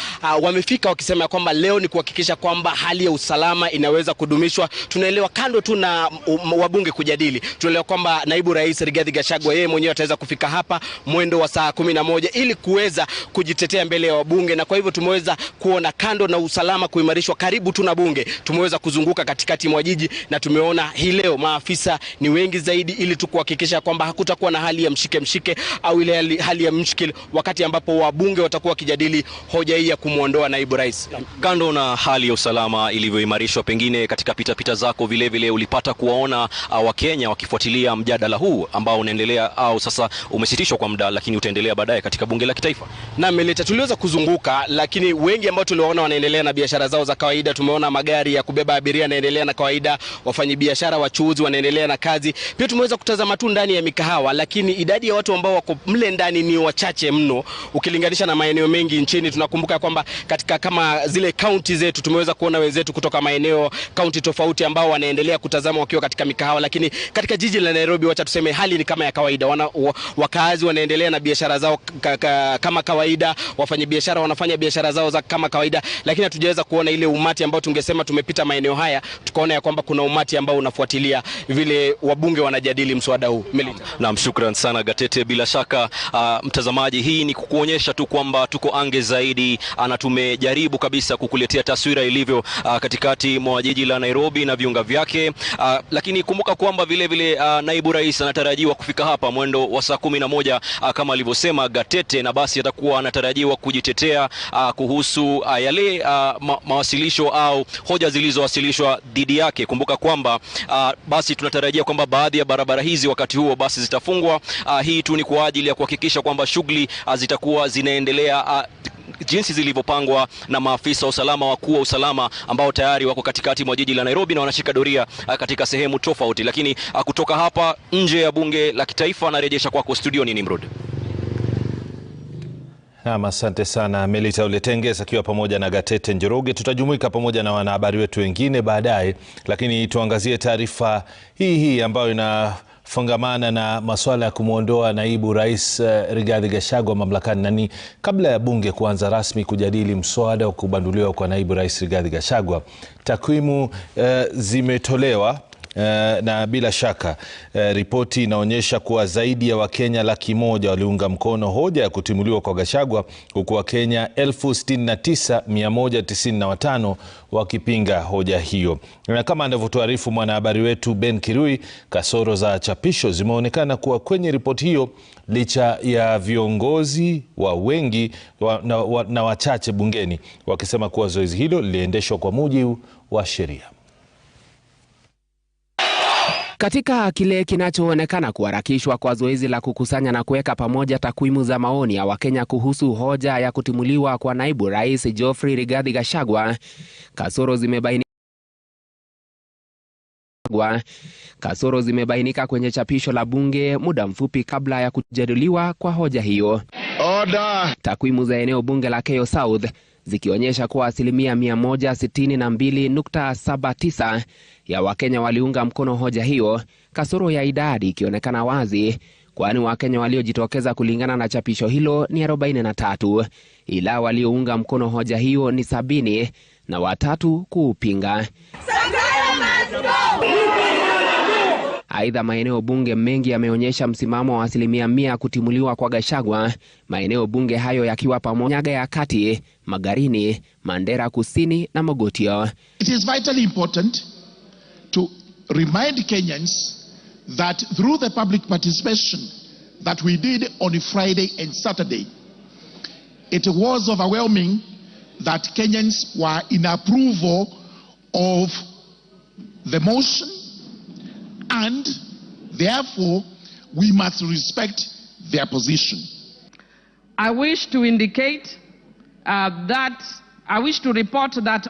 wamefika wakisema kwamba leo ni kuhakikisha kwamba hali ya usalama inaweza kudumishwa. Tunaelewa kando tu na wabunge kujadili, tunaelewa kwamba naibu rais Rigathi Gachagua yeye mwenyewe ataweza kufika hapa mwendo wa saa 11 ili kuweza kujitetea mbele ya wabunge. Na kwa hivyo tumeweza kuona kando na usalama kuimarishwa karibu tu na bunge, tumeweza kuzunguka katikati mwa jiji na tumeona hii leo maafisa ni wengi zaidi ili tu kuhakikisha kwamba hakutakuwa na hali ya mshike au ile hali ya mshikil wakati ambapo wabunge watakuwa wakijadili hoja hii ya kumuondoa naibu rais. Kando na hali ya usalama ilivyoimarishwa, pengine katika pita zako vile vile ulipata kuwaona Wakenya wakifuatilia mjadala huu ambao unaendelea au sasa umesitishwa kwa muda lakini utaendelea baadaye katika bunge la kitaifa? Na Melita, tuliweza kuzunguka lakini wengi ambao tuliwaona wanaendelea na biashara zao za kawaida. Tumeona magari ya kubeba abiria yanaendelea na kawaida, wafanyabiashara wachuuzi wanaendelea na kazi. Pia tumeweza kutazama tu ndani ya mikahawa, lakini idadi ya watu ambao wako mle ndani ni wachache mno ukilinganisha na maeneo mengi nchini. Tunakumbuka kwamba katika kama zile county zetu tumeweza kuona wenzetu kutoka maeneo county tofauti ambao wanaendelea kutazama wakiwa katika mikahawa, lakini katika jiji la Nairobi wacha tuseme hali ni kama ya kawaida. Wakaazi wanaendelea na biashara zao kama kawaida, wafanyabiashara wanafanya biashara zao za kama kawaida, lakini hatujaweza kuona ile umati ambao tungesema tumepita maeneo haya tukaona ya kwamba kuna umati ambao unafuatilia vile wabunge wanajadili mswada huu. Naam, shukran sana Gatete. Bila shaka mtazamaji, hii ni kukuonyesha tu kwamba tuko ange zaidi na tumejaribu kabisa kukuletea taswira ilivyo katikati mwa jiji la Nairobi na viunga vyake, lakini kumbuka kwamba vile vile naibu rais anatarajiwa kufika hapa mwendo wa saa 11 kama alivyosema Gatete, na basi atakuwa anatarajiwa kujitetea kuhusu yale mawasilisho au hoja zilizowasilishwa dhidi yake. Kumbuka kwamba basi tunatarajia kwamba baadhi ya barabara hizi wakati huo basi zitafungwa. Hii tu ni kwa ajili ya kuhakikisha kwamba shughuli zitakuwa zinaendelea jinsi zilivyopangwa na maafisa wa usalama, wakuu wa usalama ambao tayari wako katikati mwa jiji la Nairobi na wanashika doria katika sehemu tofauti. Lakini kutoka hapa nje ya bunge la kitaifa narejesha kwako studioni Nimrod. Asante sana Melita Uletengesa akiwa pamoja na Gatete Njoroge. Tutajumuika pamoja na wanahabari wetu wengine baadaye, lakini tuangazie taarifa hii ambayo inafungamana na masuala ya kumwondoa naibu rais Rigathi Gachagua mamlakani. Na ni kabla ya bunge kuanza rasmi kujadili mswada wa kubanduliwa kwa naibu rais Rigathi Gachagua, takwimu zimetolewa na bila shaka ripoti inaonyesha kuwa zaidi ya Wakenya 100,000 waliunga mkono hoja ya kutimuliwa kwa Gachagua, huku Wakenya 69,195 wakipinga hoja hiyo. Na kama anavyotuarifu mwanahabari wetu Ben Kirui, kasoro za chapisho zimeonekana kuwa kwenye ripoti hiyo licha ya viongozi wa wengi na wachache bungeni wakisema kuwa zoezi hilo liliendeshwa kwa mujibu wa sheria. Katika kile kinachoonekana kuharakishwa kwa zoezi la kukusanya na kuweka pamoja takwimu za maoni ya Wakenya kuhusu hoja ya kutimuliwa kwa naibu rais Geoffrey Rigathi Gachagua, kasoro zimebainika kwenye chapisho la bunge muda mfupi kabla ya kujadiliwa kwa hoja hiyo. Takwimu za eneo bunge la Keyo South zikionyesha kuwa asilimia 162.79 ya Wakenya waliunga mkono hoja hiyo, kasoro ya idadi ikionekana wazi, kwani Wakenya waliojitokeza kulingana na chapisho hilo ni 43, ila waliounga mkono hoja hiyo ni 70 na 3 kuupinga. Aidha, maeneo bunge mengi yameonyesha msimamo wa asilimia 100 kutimuliwa kwa Gachagua, maeneo bunge hayo yakiwa pamoja Nyaga ya Kati, Magarini, Mandera Kusini na Mogotio. It is vitally important to remind Kenyans that through the public participation that we did on Friday and Saturday, it was overwhelming that Kenyans were in approval of the motion, and therefore we must respect their position. I wish to indicate I wish to report that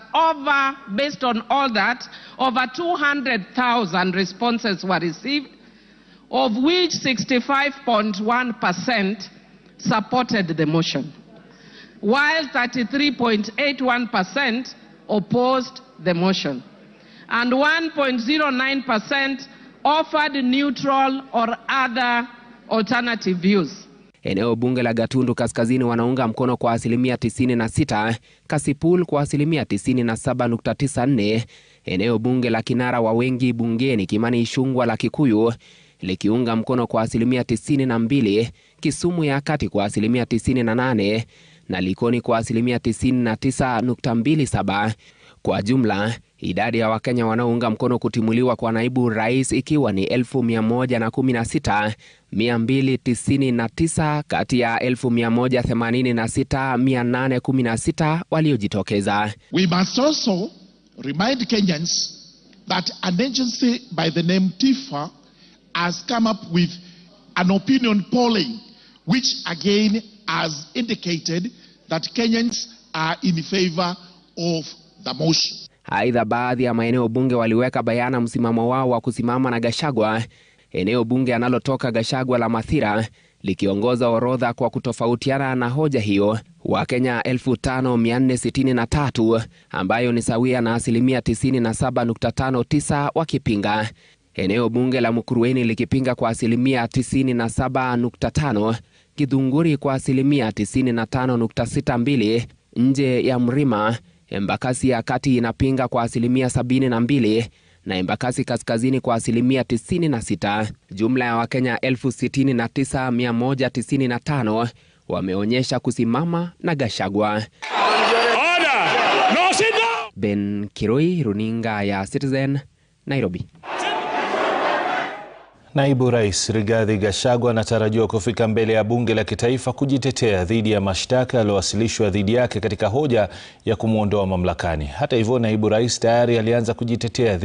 based on all that, over 200,000 responses were received, of which 65.1% supported the motion, while 33.81% opposed the motion, and 1.09% offered neutral or other alternative views. Eneo bunge la Gatundu Kaskazini wanaunga mkono kwa asilimia 96, Kasipul kwa asilimia 97.94, eneo bunge la kinara wa wengi bungeni Kimani Ichung'wah la Kikuyu likiunga mkono kwa asilimia 92, Kisumu ya Kati kwa asilimia 98 na Likoni kwa asilimia 99.27. Kwa jumla, idadi ya Wakenya wanaounga mkono kutimuliwa kwa naibu rais ikiwa ni 111,299 kati ya 186,816 waliojitokeza. We must also remind Kenyans that an agency by the name TIFA has come up with an opinion polling which again has indicated that Kenyans are in favor of the motion. Aidha, baadhi ya maeneo bunge waliweka bayana msimamo wao wa kusimama na Gachagua. Eneo bunge analotoka Gachagua la Mathira likiongoza orodha kwa kutofautiana na hoja hiyo, Wakenya 5,463 ambayo ni sawia na asilimia 97.59 wakipinga. Eneo bunge la Mukurweini likipinga kwa asilimia 97.5, Githunguri kwa asilimia 95.62, nje ya Mrima Embakasi ya Kati inapinga kwa asilimia 72 na Embakasi Kaskazini kwa asilimia 96. Jumla ya Wakenya 69,195 wameonyesha kusimama na Gachagua. Ben Kiroi, runinga ya Citizen, Nairobi. Naibu Rais Rigathi Gachagua anatarajiwa kufika mbele ya bunge la kitaifa kujitetea dhidi ya mashtaka yaliyowasilishwa dhidi yake katika hoja ya kumwondoa mamlakani. Hata hivyo, naibu rais tayari alianza kujitetea